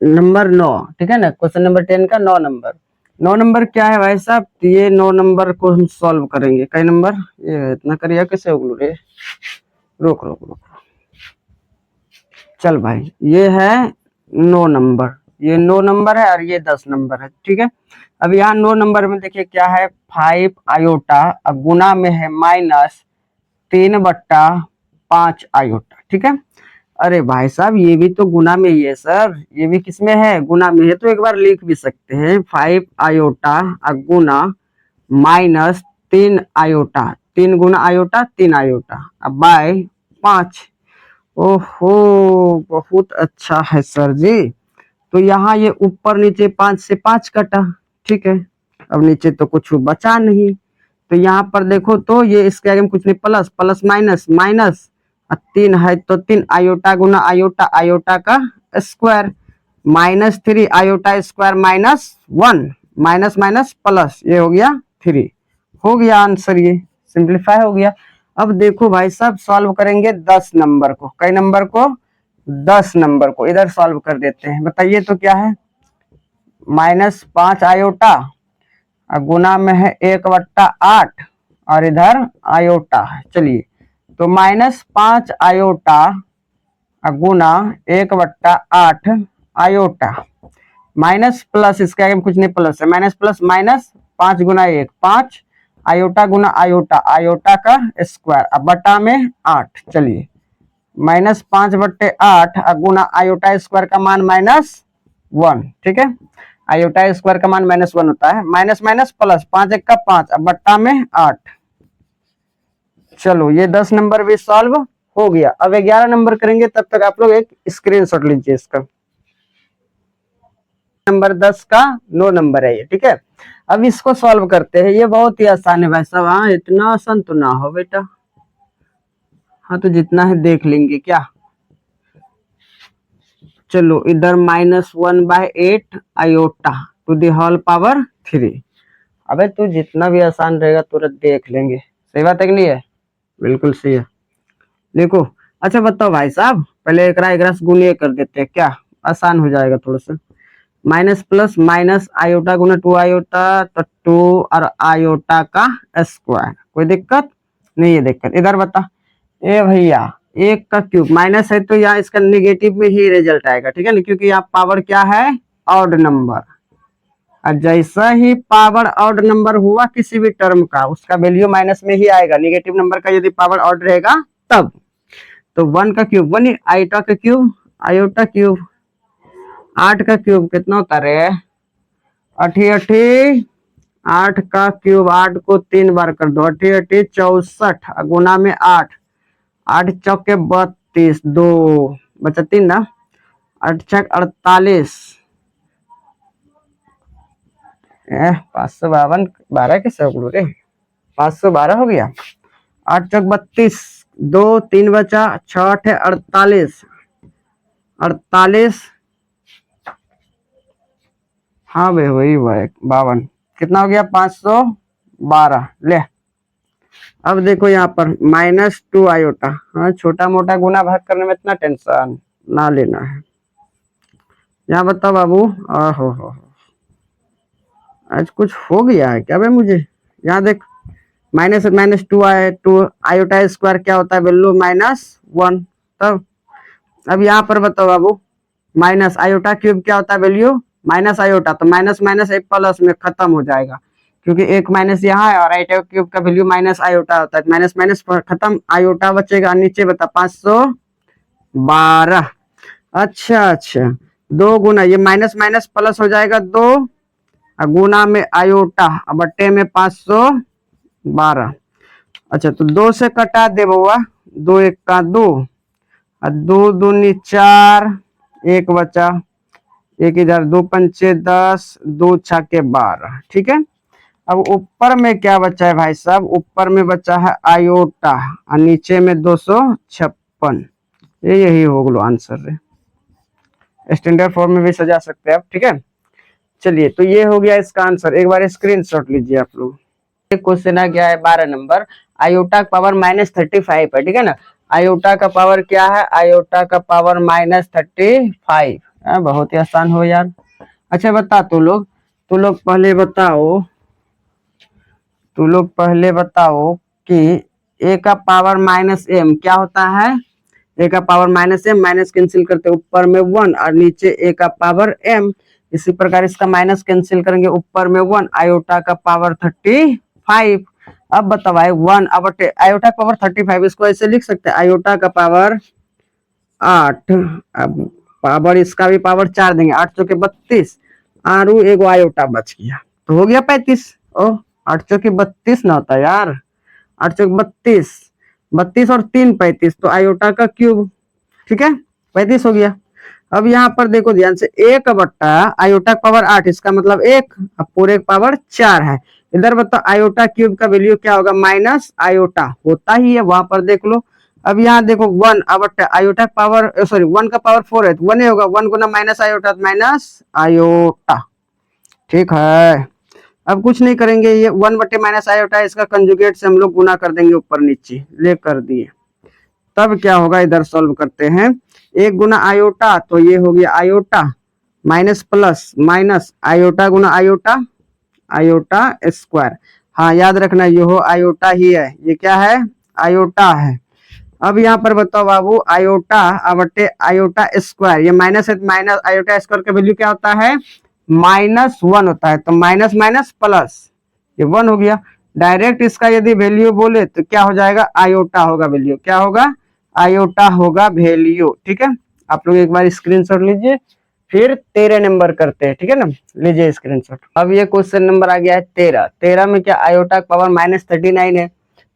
नंबर 9। ठीक है ना, क्वेश्चन नंबर 10 का 9 नंबर। 9 नंबर क्या है भाई साहब, ये 9 नंबर को हम सॉल्व करेंगे। कई नंबर, ये इतना करिए कैसे होगलू रे, रोक रोक रोक, चल भाई ये है 9 नंबर, ये 9 नंबर है और ये 10 नंबर है। ठीक है, अब यहाँ 9 नंबर में देखिए क्या है, 5 आयोटा, अब गुना में है -3/5 आयोटा। ठीक है, अरे भाई साहब ये भी तो गुना में ही है सर, ये भी किसमें है, गुना में है, तो एक बार लिख भी सकते हैं 5 आयोटा गुना -3 आयोटा, 3 गुना आयोटा 3 आयोटा, अब बाय 5। ओहो बहुत अच्छा है सर जी। तो यहाँ ये ऊपर नीचे 5 से 5 कटा। ठीक है, अब नीचे तो कुछ बचा नहीं, तो यहाँ पर देखो तो ये इसके आगे में कुछ नहीं, प्लस प्लस माइनस माइनस, 3 है तो 3 आयोटा गुना आयोटा, आयोटा का square, -3 iota square -1, minus minus plus, ये हो गया 3, हो गया आंसर, ये सिंप्लीफाई हो गया। अब देखो भाई साहब सॉल्व करेंगे 10 नंबर को, कई नंबर को, 10 नंबर को इधर सॉल्व कर देते हैं। बताइए तो क्या है, -5 आयोटा गुना में है 1/8 और इधर आयोटा है। चलिए तो -5 आयोटा गुना 1/8 आयोटा, माइनस प्लस, इसके आगे कुछ नहीं प्लस है, माइनस प्लस माइनस, 5 गुना 1 5 आयोटा गुना आयोटा, आयोटा का स्क्वायर, अब बटा में 8। चलिए -5/8 गुना आयोटा स्क्वायर का मान -1। ठीक है, आयोटा स्क्वायर का मान -1 होता है, माइनस माइनस प्लस, 5 1 का 5, अब बट्टा में 8। चलो ये 10 नंबर भी सॉल्व हो गया। अब 11 नंबर करेंगे, तब तक आप लोग एक स्क्रीनशॉट लीजिए इसका। नंबर 10 का 9 नंबर है ये। ठीक है, अब इसको सॉल्व करते हैं, ये बहुत ही आसान है भाई साहब। हाँ इतना आसान तो ना हो बेटा, हाँ तो जितना है देख लेंगे क्या। चलो इधर -1/8 iota to the whole power 3। अबे तू जितना भी आसान रहेगा तुरंत देख लेंगे। सही बात है कि नहीं है? बिल्कुल सही है। देखो अच्छा बताओ भाई साहब, पहले एकरा से गुणा कर देते हैं क्या, आसान हो जाएगा थोड़ा सा। माइनस प्लस माइनस आयोटा गुना 2 आयोटा तो 2 और आयोटा का स्क्वायर। कोई दिक्कत नहीं है? दिक्कत इधर बता। ए भैया एक का क्यूब माइनस है तो यहाँ इसका निगेटिव में ही रिजल्ट आएगा, ठीक है ना, क्योंकि यहाँ पावर क्या है, ऑड नंबर। और जैसा ही पावर ऑड नंबर हुआ किसी भी टर्म का, उसका वैल्यू माइनस में ही आएगा। निगेटिव नंबर का यदि पावर ऑड रहेगा तब। तो 1 का क्यूब 1, आयोटा का क्यूब आयोटा क्यूब। 8 का क्यूब कितना होता रे, 88। 8 का क्यूब 8 को 3 बार कर दो, 88 64 गुना में 8। 8 चौके 32, 2 बचा 3 ना, 8 छक 48। 552 12 कैसे हो रे, 512 हो गया। 8 चौक 32, 2 3 बचा, 6 है 48। 48 हाँ भाई वही हुआ 52। कितना हो गया, 512। ले अब देखो यहाँ पर -2 आयोटा। हाँ छोटा मोटा गुना भाग करने में इतना टेंशन ना लेना है। यहाँ बताओ बाबू, हो आज कुछ हो गया है क्या भाई मुझे। यहाँ देख -2 आए, 2 आयोटा स्क्वायर क्या होता है, वैल्यू -1। तब अब यहाँ पर बताओ बाबू, माइनस आयोटा क्यूब क्या होता है, वैल्यू माइनस आयोटा। तो माइनस माइनस एक प्लस में खत्म हो जाएगा, क्योंकि एक माइनस यहाँ है और आयोटा क्यूब का वैल्यू माइनस आयोटा होता है। माइनस माइनस खत्म, आयोटा बचेगा। नीचे बता 512। अच्छा 2 गुना ये माइनस माइनस प्लस हो जाएगा 2, गुना में आयोटा बट्टे में 512। अच्छा तो 2 से कटा दे बउआ, 2 1 का 2 और 2 दूनी 4, 1 बचा, 1 इधर, 2 पंचे 10, 2 छके 12। ठीक है। अब ऊपर में क्या बचा है भाई साहब, ऊपर में बचा है आयोटा और नीचे में 256। यही हो गलो आंसर। स्टैंडर्ड फॉर्म में भी सजा सकते हैं आप। ठीक है चलिए, तो ये हो गया इसका आंसर। एक बार स्क्रीनशॉट लीजिए आप लोग। क्वेश्चन आ गया है 12 नंबर, आयोटा का पावर -35 है। ठीक है ना, आयोटा का पावर क्या है, आयोटा का पावर -35। बहुत ही आसान हो यार। अच्छा बता तू लोग पहले बताओ कि ए का पावर -m क्या होता है। ए का पावर -m, माइनस कैंसिल करते ऊपर में 1 और नीचे ए का पावर m। इसी प्रकार इसका माइनस कैंसिल करेंगे, ऊपर में 1, आयोटा का पावर 35। अब बताओ 1 अब आयोटा का पावर 35, इसको ऐसे लिख सकते हैं, आयोटा का पावर 8। अब पावर इसका भी पावर 4 देंगे, 8 चौके 32 आरू एगो आयोटा बच गया तो हो गया 35। ओ 8 चौके 32 ना होता यार, 8 चौक 32, 32 और 3 35, तो आयोटा का क्यूब। ठीक है 35 हो गया। अब यहाँ पर देखो ध्यान से, 1 बट्टा आयोटा पावर 8, इसका मतलब 1, अब पूरे पावर 4 है। इधर बताओ आयोटा क्यूब का वैल्यू क्या होगा, माइनस आयोटा होता ही है, वहां पर देख लो। अब यहाँ देखो 1 अब आयोटा पावर 1 का पावर 4 है तो 1 ही होगा, 1 गुना माइनस आयोटा माइनस आयोटा। ठीक है अब कुछ नहीं करेंगे, ये 1 बटे माइनस आयोटा, इसका कंजुगेट से हम लोग गुना कर देंगे ऊपर नीचे, ले कर दिए। तब क्या होगा, इधर सॉल्व करते हैं। 1 गुना आयोटा तो ये हो गया iota, minus plus minus iota गुना आयोटा, आयोटा स्क्वायर। हाँ याद रखना ये हो आयोटा ही है, ये क्या है, आयोटा है। अब यहाँ पर बताओ बाबू, आयोटा बटे आयोटा स्क्वायर, ये माइनस है, माइनस आयोटा स्क्वायर का वैल्यू क्या होता है, -1 होता है। तो माइनस माइनस प्लस, ये 1 हो गया। डायरेक्ट इसका यदि वैल्यू बोले तो क्या हो जाएगा, आयोटा होगा वैल्यू, क्या होगा, आयोटा होगा वैल्यू। ठीक है आप लोग एक बार स्क्रीनशॉट लीजिए, फिर 13 नंबर करते हैं। ठीक है ना, लीजिए स्क्रीनशॉट। अब ये क्वेश्चन नंबर आ गया है 13 में क्या, आयोटा का पावर -39 है।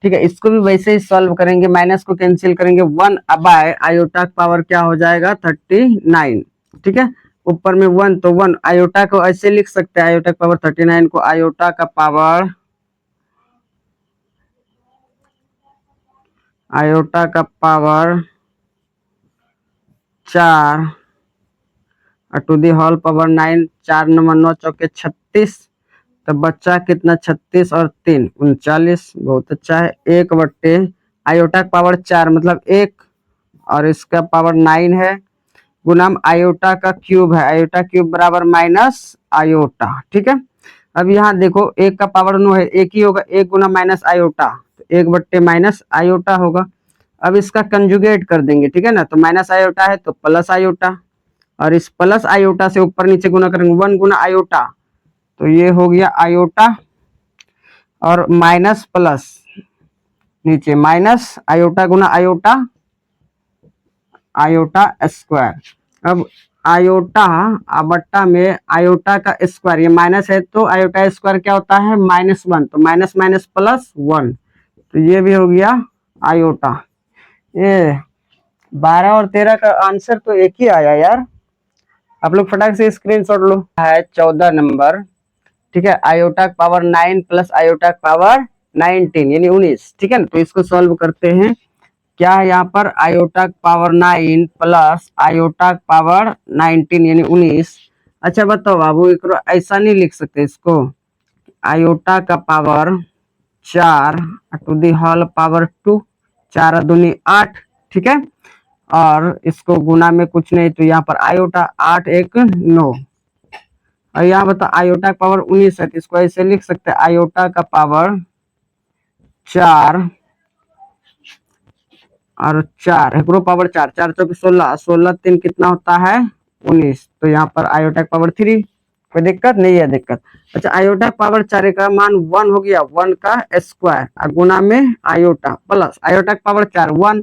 ठीक है इसको भी वैसे ही सॉल्व करेंगे, माइनस को कैंसिल करेंगे, 1 बाय आयोटा का पावर क्या हो जाएगा 39। ठीक है ऊपर में 1 तो 1, आयोटा को ऐसे लिख सकते हैं, आयोटा का पावर 39 को आयोटा का पावर आयोटा का power 4 to the whole power 9, 4 number 9 चौके 36, तो बच्चा कितना 36 और 3 39, बहुत अच्छा है। 1/, आयोटा का पावर 4 मतलब 1 और इसका पावर 9 है, गुना आयोटा का क्यूब है, आयोटा क्यूब बराबर माइनस आयोटा। ठीक है, अब यहाँ देखो 1 का पावर 9 है, 1 ही होगा, 1 गुना माइनस आयोटा, तो 1/, माइनस आयोटा होगा। अब इसका कंजुगेट कर देंगे, ठीक है ना, तो माइनस आयोटा है तो प्लस आयोटा, और इस प्लस आयोटा से ऊपर नीचे गुना करेंगे, 1 गुना आयोटा, तो ये हो गया आयोटा, और माइनस प्लस नीचे माइनस आयोटा गुना आयोटा, आयोटा स्क्वायर। अब आयोटा बट्टा में आयोटा का स्क्वायर, ये माइनस है तो आयोटा स्क्वायर क्या होता है -1, तो माइनस माइनस प्लस 1, तो ये भी हो गया आयोटा। ये 12 और 13 का आंसर तो एक ही आया यार, आप लोग फटाक से स्क्रीनशॉट लो। है 14 नंबर, ठीक है, आयोटा का पावर 9 प्लस आयोटा का पावर 19 यानी 19, ठीक है ना, तो इसको सॉल्व करते हैं। क्या है यहाँ पर आयोटा का पावर 9 प्लस आयोटा का पावर 19 यानी 19। अच्छा बताओ बाबू, एक ऐसा नहीं लिख सकते इसको, आयोटा का power 4 to the whole power 2, 4 दूनी 8, ठीक है, और इसको गुना में कुछ नहीं तो यहाँ पर आयोटा 8 1 9, और यहाँ बता आयोटा का पावर 19 है, तो इसको ऐसे लिख सकते हैं आयोटा का पावर 4 और 4 एक पावर 4, 4 चौके 16, 16 3 कितना होता है 19, तो यहाँ पर आयोटा का पावर 3, कोई दिक्कत नहीं है दिक्कत। अच्छा आयोटा पावर 4 का मान 1 हो गया, 1 का स्क्वायर और गुना में आयोटा प्लस आयोटा का पावर 4 1,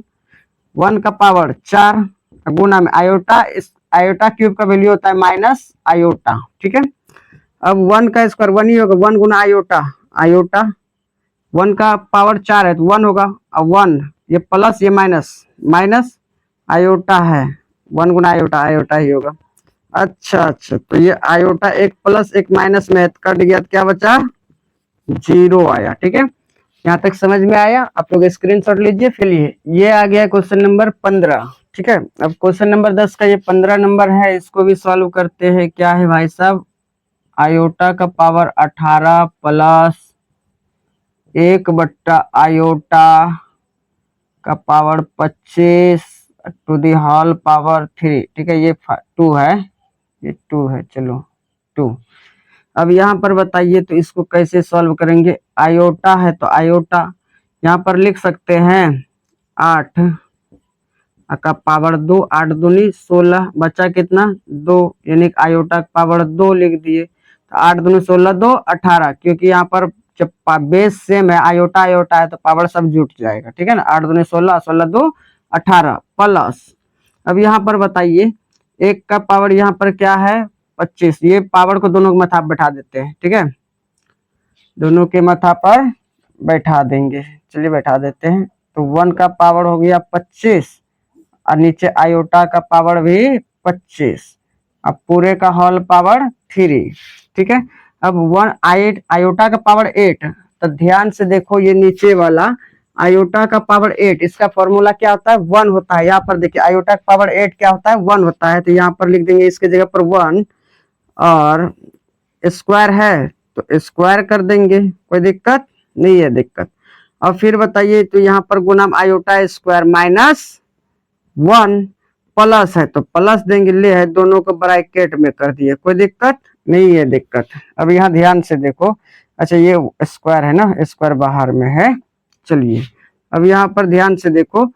1 का पावर 4 गुना में आयोटा, इस आयोटा क्यूब का वैल्यू होता है माइनस आयोटा, ठीक है। अब 1 का स्क्वायर 1 ही होगा, 1 गुना आयोटा, आयोटा 1 का पावर 4 है तो 1 होगा, अब 1 ये प्लस ये माइनस, माइनस आयोटा है, 1 गुना आयोटा, आयोटा ही होगा। अच्छा अच्छा, तो ये आयोटा एक प्लस एक माइनस में कट गया तो क्या बचा 0 आया, ठीक है। यहाँ तक समझ में आया, आप लोग स्क्रीनशॉट लीजिए। फिर ये आ गया क्वेश्चन नंबर 15, ठीक है। अब क्वेश्चन नंबर 10 का ये 15 नंबर है, इसको भी सॉल्व करते हैं। क्या है भाई साहब, आयोटा का पावर 18 प्लस 1/, आयोटा का power 25 to the whole power 3, ठीक है, ये 2 है, ये 2 है, चलो 2। अब यहाँ पर बताइए तो इसको कैसे सॉल्व करेंगे, आयोटा है तो आयोटा यहाँ पर लिख सकते हैं 8 का पावर 2, 8 दूनी 16, बचा कितना 2, यानी आयोटा का पावर 2 लिख दिए, तो 8 दूनी 16 2 18, क्योंकि यहाँ पर जब बेस सेम है आयोटा आयोटा है तो पावर सब जुट जाएगा, ठीक है ना। 8 दूनी 16, 16 2 18 प्लस, अब यहाँ पर बताइए 1 का पावर यहाँ पर क्या है 25, ये पावर को दोनों के माथा पर बैठा देते हैं, ठीक है, दोनों के माथा पर बैठा देंगे, चलिए बैठा देते हैं। तो 1 का पावर हो गया 25 और नीचे आयोटा का पावर भी 25, अब पूरे का होल पावर 3, ठीक है। अब 1 आयोटा का पावर 8, तो ध्यान से देखो ये नीचे वाला आयोटा का पावर 8, इसका फॉर्मूला क्या होता है 1 होता है। यहाँ पर देखिए आयोटा का पावर 8 क्या होता है 1 होता है, तो यहाँ पर लिख देंगे इसके जगह पर 1, और स्क्वायर है तो स्क्वायर कर देंगे, कोई दिक्कत नहीं है दिक्कत। और फिर बताइए तो यहाँ पर गुना आयोटा स्क्वायर माइनस 1 प्लस है तो प्लस देंगे, ले है दोनों को ब्रैकेट में कर दिए, कोई दिक्कत नहीं है दिक्कत। अब यहाँ ध्यान से देखो, अच्छा ये स्क्वायर है ना, स्क्वायर बाहर में है, चलिए अब यहाँ पर ध्यान से देखो,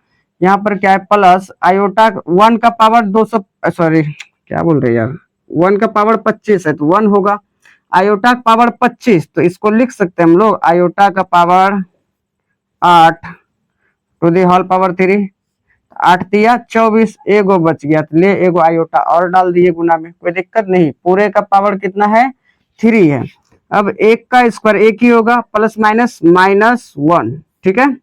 यहाँ पर क्या है प्लस आयोटा 1 का पावर 200, सॉरी क्या बोल रहे यार, 1 का पावर 25 है तो 1 होगा, आयोटा का पावर 25 तो इसको लिख सकते हैं हम लोग आयोटा का power 8 to the whole power 3, 8 दिया 24, एगो बच गया तो ले एगो आयोटा और डाल दिए गुना में, कोई दिक्कत नहीं। पूरे का पावर कितना है 3 है। अब 1 का स्क्वायर 1 ही होगा, प्लस माइनस -1, ठीक है।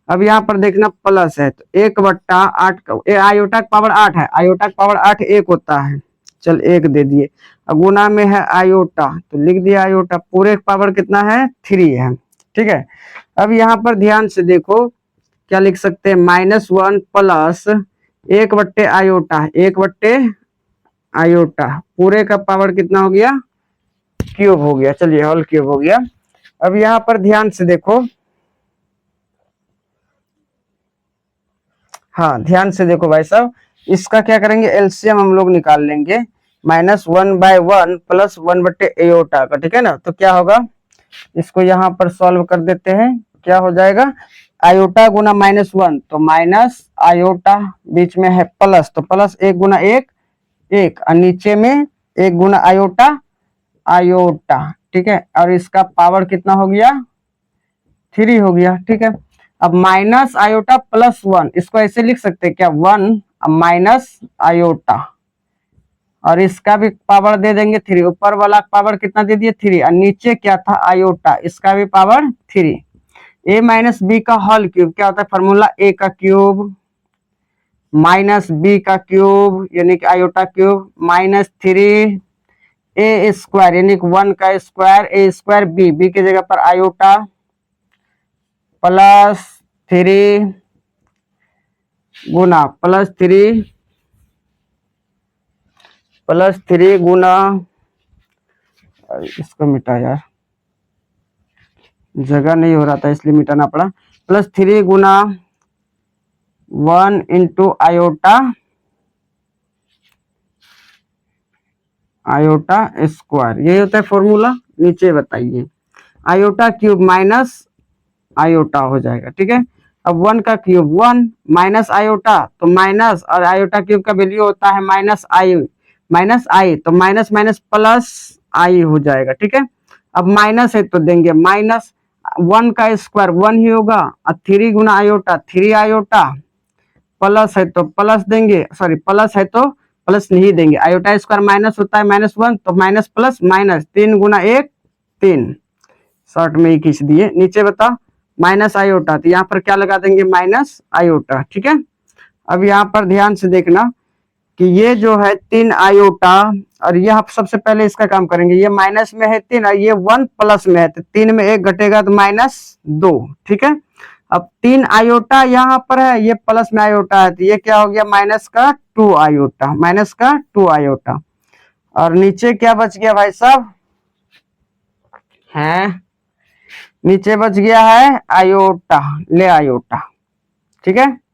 अब यहाँ पर देखना प्लस है तो 1/8 का आयोटा का पावर 8 है, आयोटा का पावर 8 1 होता है, चल 1 दे दिए, अब गुना में है आयोटा तो लिख दिया आयोटा, पूरे का पावर कितना है 3 है, ठीक है। अब यहाँ पर ध्यान से देखो क्या लिख सकते हैं, -1 प्लस 1/आयोटा, 1/आयोटा पूरे का पावर कितना हो गया, क्यूब हो गया। चलिए होल क्यूब हो गया। अब यहाँ पर ध्यान से देखो, हाँ ध्यान से देखो भाई साहब, इसका क्या करेंगे, एलसीएम हम लोग निकाल लेंगे। -1/1 प्लस 1/आयोटा का, ठीक है ना। तो क्या होगा, इसको यहाँ पर सॉल्व कर देते हैं। क्या हो जाएगा, आयोटा गुना -1 तो माइनस आयोटा, बीच में है प्लस तो प्लस 1 गुना 1 1, और नीचे में 1 गुना आयोटा आयोटा, ठीक है। और इसका पावर कितना हो गया, 3 हो गया, ठीक है। अब माइनस आयोटा प्लस 1, इसको ऐसे लिख सकते हैं क्या, 1 माइनस आयोटा, और इसका भी पावर दे देंगे 3, ऊपर वाला पावर कितना दे दिए 3, और नीचे क्या था आयोटा, इसका भी पावर 3। a माइनस बी का होल क्यूब क्या होता है, फॉर्मूला a का क्यूब माइनस b का क्यूब यानी कि iota cube minus 3 a square यानी कि 1 का स्क्वायर, a स्क्वायर b की जगह पर आयोटा प्लस 3 गुना प्लस 3 गुना, इसको मिटा यार, जगह नहीं हो रहा था इसलिए मिटाना पड़ा, प्लस 3 गुना 1 इंटू आयोटा स्क्वायर, यही होता है फॉर्मूला। नीचे बताइए, आयोटा क्यूब माइनस आयोटा हो जाएगा, ठीक है। अब 1 का क्यूब 1 माइनस आयोटा तो माइनस, और आयोटा क्यूब का वैल्यू होता है माइनस आई तो माइनस माइनस प्लस आई हो जाएगा, ठीक है। अब माइनस है तो देंगे माइनस, 1 का स्क्वायर 1 ही होगा, और 3 गुना आयोटा 3 आयोटा, प्लस है तो प्लस देंगे, सॉरी प्लस है तो प्लस नहीं देंगे, आयोटा स्क्वायर माइनस होता है -1 तो माइनस प्लस माइनस, 3 गुना 1 3, शॉर्ट में ही खींच दिए। नीचे बता माइनस आयोटा, तो यहाँ पर क्या लगा देंगे, माइनस आयोटा, ठीक है। अब यहाँ पर ध्यान से देखना कि ये जो है 3 आयोटा, और ये आप सबसे पहले इसका काम करेंगे, ये माइनस में है 3 और ये 1 प्लस में है, तो 3 में 1 घटेगा तो -2, ठीक है। अब 3 आयोटा यहाँ पर है, ये प्लस में आयोटा है, तो ये क्या हो गया, माइनस का 2 आयोटा, और नीचे क्या बच गया भाई साहब, है नीचे बच गया है आयोटा, ले आयोटा, ठीक है।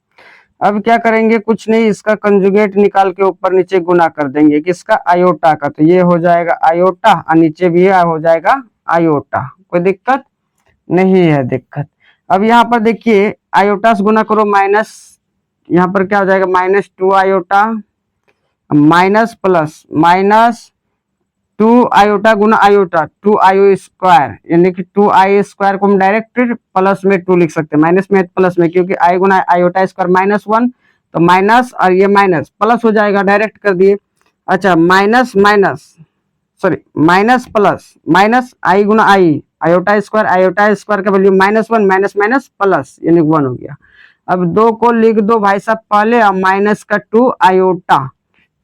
अब क्या करेंगे, कुछ नहीं, इसका कंजुगेट निकाल के ऊपर नीचे गुना कर देंगे, किसका, आयोटा का, तो ये हो जाएगा आयोटा, और नीचे भी हो जाएगा आयोटा, कोई दिक्कत नहीं है दिक्कत। अब यहाँ पर देखिए आयोटा से गुना करो माइनस, यहाँ पर क्या हो जाएगा, -2 आयोटा माइनस प्लस -2 आयोटा गुना आयोटा 2 आयो स्क्वायर, यानी कि 2 आई स्क्वायर को हम डायरेक्ट प्लस में 2 लिख सकते हैं, माइनस में प्लस में, क्योंकि आई गुना आयोटा स्क्वायर -1 तो माइनस, और ये माइनस प्लस हो जाएगा, डायरेक्ट कर दिए। अच्छा माइनस प्लस माइनस आई गुना आई आयोटा स्क्वायर का वैल्यू -1 माइनस माइनस प्लस यानी 1 हो गया। अब 2 को लिख दो भाई साहब पहले, और माइनस का 2 आयोटा,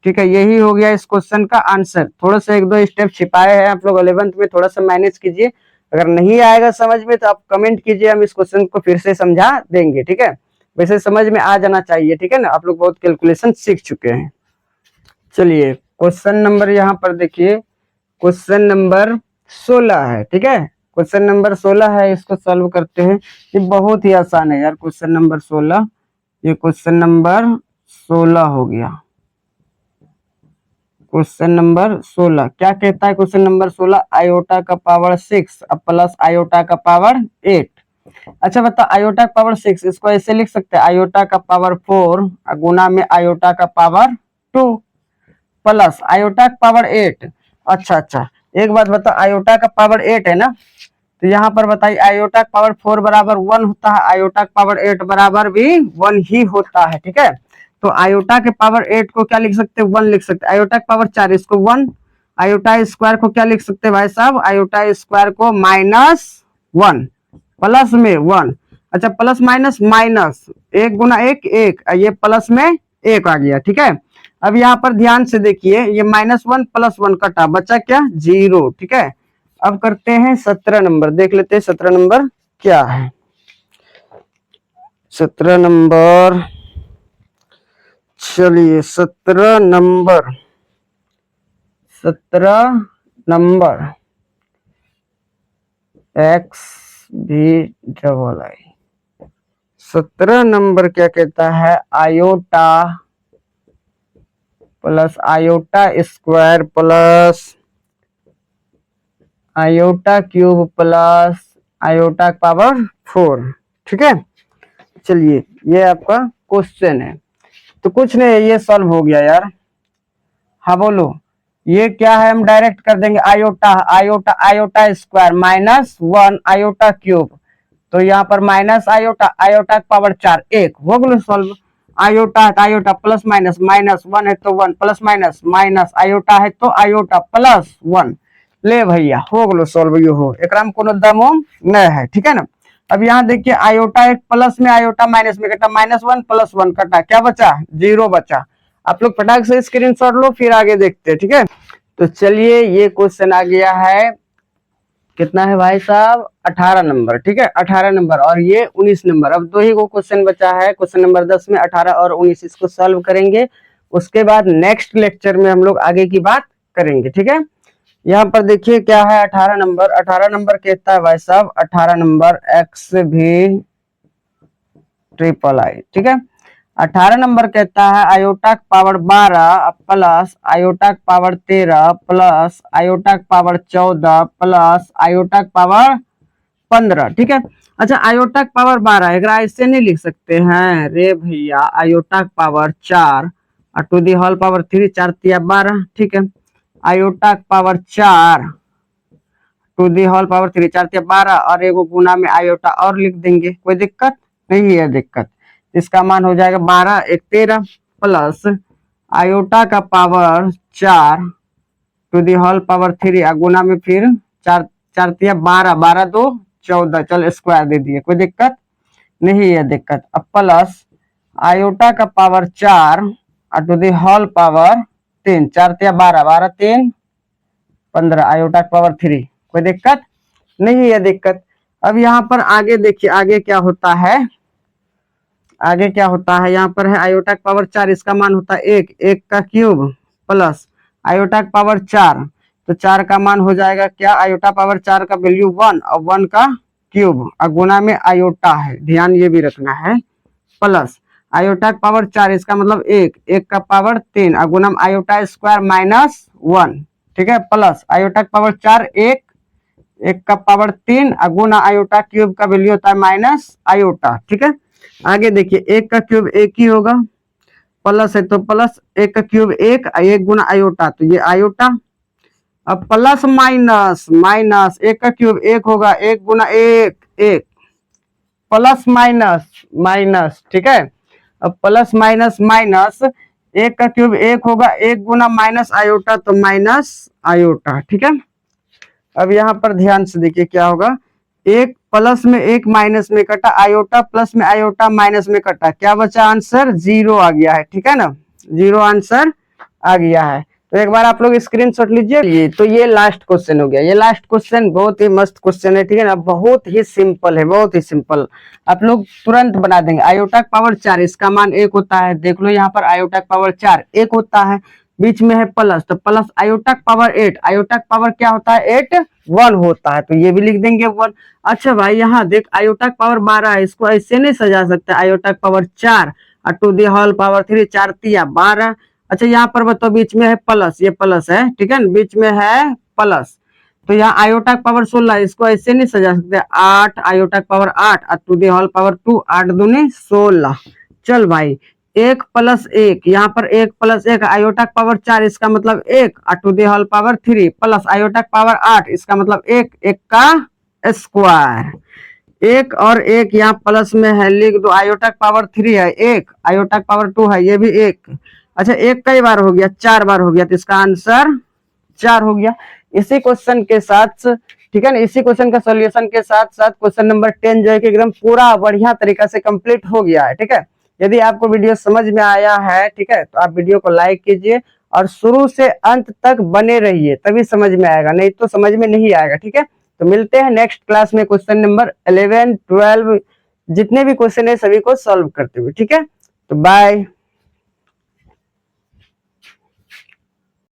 ठीक है। यही हो गया इस क्वेश्चन का आंसर। थोड़ा सा 1-2 स्टेप छिपाए हैं आप लोग 11th में, थोड़ा सा मैनेज कीजिए। अगर नहीं आएगा समझ में तो आप कमेंट कीजिए, हम इस क्वेश्चन को फिर से समझा देंगे, ठीक है। वैसे समझ में आ जाना चाहिए, ठीक है ना, आप लोग बहुत कैलकुलेशन सीख चुके हैं। चलिए क्वेश्चन नंबर यहाँ पर देखिए, क्वेश्चन नंबर 16 है, ठीक है। क्वेश्चन नंबर 16 है, इसको सॉल्व करते हैं। ये बहुत ही आसान है यार, क्वेश्चन नंबर 16, ये क्वेश्चन नंबर 16 हो गया। क्वेश्चन नंबर 16 क्या कहता है, क्वेश्चन नंबर 16, आयोटा का पावर 6 अब प्लस आयोटा का पावर 8। अच्छा बता, आयोटा का पावर 6 इसको ऐसे लिख सकते हैं, आयोटा का पावर 4 गुना में आयोटा का पावर 2 प्लस आयोटा का पावर 8। अच्छा एक बात बता, आयोटा का पावर 8 है ना, तो यहाँ पर बताइए आयोटा का पावर 4 बराबर 1 होता है, आयोटा का पावर 8 बराबर भी 1 ही होता है, ठीक है। तो आयोटा के पावर 8 को क्या लिख सकते हैं, 1 लिख सकते हैं। आयोटा के पावर 4 इसको 1, आयोटा स्क्वायर को क्या लिख सकते हैं भाई साहब, आयोटा स्क्वायर को -1 प्लस में 1। अच्छा प्लस माइनस माइनस, 1 गुना 1 1, ये प्लस में 1 आ गया, ठीक है। अब यहाँ पर ध्यान से देखिए, ये -1 प्लस 1 कटा, बचा क्या 0, ठीक है। अब करते हैं 17 नंबर, देख लेते हैं 17 नंबर क्या है। 17 नंबर, चलिए 17 नंबर, 17 नंबर एक्स भी डबल आई। 17 नंबर क्या कहता है, iota plus iota square plus iota cube plus iota power 4। ठीक है, चलिए ये आपका क्वेश्चन है। तो कुछ नहीं, ये सॉल्व हो गया यार। हाँ बोलो, ये क्या है, हम डायरेक्ट कर देंगे iota, iota iota square minus 1 iota cube, तो यहाँ पर माइनस आयोटा, आयोटा पावर 4, 1 हो गया solve. Iota iota plus minus, minus 1 है तो 1, प्लस माइनस माइनस, आयोटा है तो आयोटा प्लस 1, ले भैया हो गलो सॉल्व। यो हो एकरा में कोनो दम नहीं है, ठीक है ना। अब यहाँ देखिए आयोटा एक प्लस में आयोटा माइनस में कटा, -1 + 1 कटा, क्या बचा, 0 बचा। आप लोग फटाक से स्क्रीनशॉट लो, फिर आगे देखते हैं, ठीक है। तो चलिए ये क्वेश्चन आ गया है, कितना है भाई साहब, 18 नंबर, ठीक है 18 नंबर, और ये 19 नंबर। अब दो ही को क्वेश्चन बचा है, क्वेश्चन नंबर 10 में 18 और 19, इसको सॉल्व करेंगे। उसके बाद नेक्स्ट लेक्चर में हम लोग आगे की बात करेंगे, ठीक है। यहाँ पर देखिए क्या है 18 नंबर, 18 नंबर कहता है भाई साहब, 18 नंबर एक्स भी ट्रिपल आई, ठीक है। 18 नंबर कहता है iota power 12 plus iota power 13 plus iota power 14 plus iota power 15, ठीक है। अच्छा आयोटा पावर 12 एक ऐसे नहीं लिख सकते हैं रे भैया, आयोटा पावर 4 और टू दी होल पावर 3, 4 तिया 12, ठीक है। Iota power 4 to the whole power 3, 4 तिया 12, और एगो गुना में आयोटा और लिख देंगे, कोई दिक्कत नहीं है। दिक्कत इसका मान हो जाएगा 12 1 13 प्लस आयोटा का power 4 to the whole power 3 गुना में फिर 4 4 तिया 12, 12 2 14, चल स्क्वायर दे दिए, कोई दिक्कत नहीं है। दिक्कत अब प्लस आयोटा का पावर 4 और टू दी होल पावर 3, 4 तिया 12, 12 3 15, आयोटा पावर 3, कोई दिक्कत नहीं है। दिक्कत अब यहाँ पर आगे देखिए, आगे क्या होता है, आगे क्या होता है, यहाँ पर है आयोटा पावर 4, इसका मान होता है 1, 1 का क्यूब प्लस आयोटा पावर 4, तो 4 का मान हो जाएगा क्या, आयोटा पावर 4 का वैल्यू 1 और 1 का क्यूब और गुना में आयोटा है, ध्यान ये भी रखना है, प्लस आयोटा पावर 4 इसका मतलब 1, 1 का पावर 3 और गुना में आयोटा स्क्वायर -1, ठीक है, प्लस आयोटा पावर 4 1, 1 का पावर 3 और गुना आयोटा क्यूब का वैल्यू होता है माइनस आयोटा, ठीक है। आगे देखिए 1 का क्यूब 1 ही होगा, प्लस है तो प्लस, 1 का क्यूब 1 1 गुना आयोटा, तो ये आयोटा। अब प्लस माइनस माइनस, 1 का क्यूब 1 होगा, 1 गुना 1 1, प्लस माइनस माइनस, ठीक है। अब प्लस माइनस माइनस, 1 का क्यूब 1 होगा, 1 गुना माइनस आयोटा, तो माइनस आयोटा, ठीक है। अब यहाँ पर ध्यान से देखिए क्या होगा, 1 प्लस में 1 माइनस में कटा, आयोटा प्लस में आयोटा माइनस में कटा, क्या बचा आंसर, 0 आ गया है, ठीक है ना, 0 आंसर आ गया है। तो एक बार आप लोग स्क्रीनशॉट लीजिए। ये तो ये लास्ट क्वेश्चन हो गया, ये लास्ट क्वेश्चन बहुत ही मस्त क्वेश्चन है, ठीक है ना, बहुत ही सिंपल है, बहुत ही सिंपल, आप लोग तुरंत बना देंगे। आयोटा पावर 4 इसका मान 1 होता है, देख लो यहाँ पर आयोटा पावर 4 1 होता है, बीच में है प्लस, तो plus iota power 8, iota power क्या होता है 8 1 होता है, तो ये भी लिख देंगे 1। अच्छा भाई यहाँ देख आयोटा पावर 12 है, इसको ऐसे नहीं सजा सकते, आयोटा पावर 4 और टू दी होल पावर 3, 4 तिया 12। अच्छा यहाँ पर बताओ बीच में है प्लस, ये प्लस है, ठीक है, बीच में है प्लस, तो यहाँ आयोटा पावर 16, इसको ऐसे नहीं सजा सकते, 8 आयोटा पावर 8 और टू दी होल पावर 2, 8 दूनी 16। चल भाई 1 प्लस 1, यहाँ पर 1 प्लस 1 आयोटा पावर 4 इसका मतलब 1 और to the whole power 3 plus iota power 8 इसका मतलब 1, 1 का स्क्वायर, 1 और 1 यहाँ प्लस में है, लिख दो, आयोटा पावर 3 है 1, आयोटा पावर 2 है ये भी 1। अच्छा 1 कई बार हो गया, 4 बार हो गया, तो इसका आंसर 4 हो गया। इसी क्वेश्चन के साथ, ठीक है ना, इसी क्वेश्चन का सॉल्यूशन के साथ साथ क्वेश्चन नंबर 10 जो है कि एकदम पूरा बढ़िया तरीका से कंप्लीट हो गया है, ठीक है। यदि आपको वीडियो समझ में आया है, ठीक है, तो आप वीडियो को लाइक कीजिए और शुरू से अंत तक बने रहिए, तभी समझ में आएगा, नहीं तो समझ में नहीं आएगा, ठीक है। तो मिलते हैं नेक्स्ट क्लास में क्वेश्चन नंबर 11 12 जितने भी क्वेश्चन है सभी को सॉल्व करते हुए। ठीक है, तो बाय।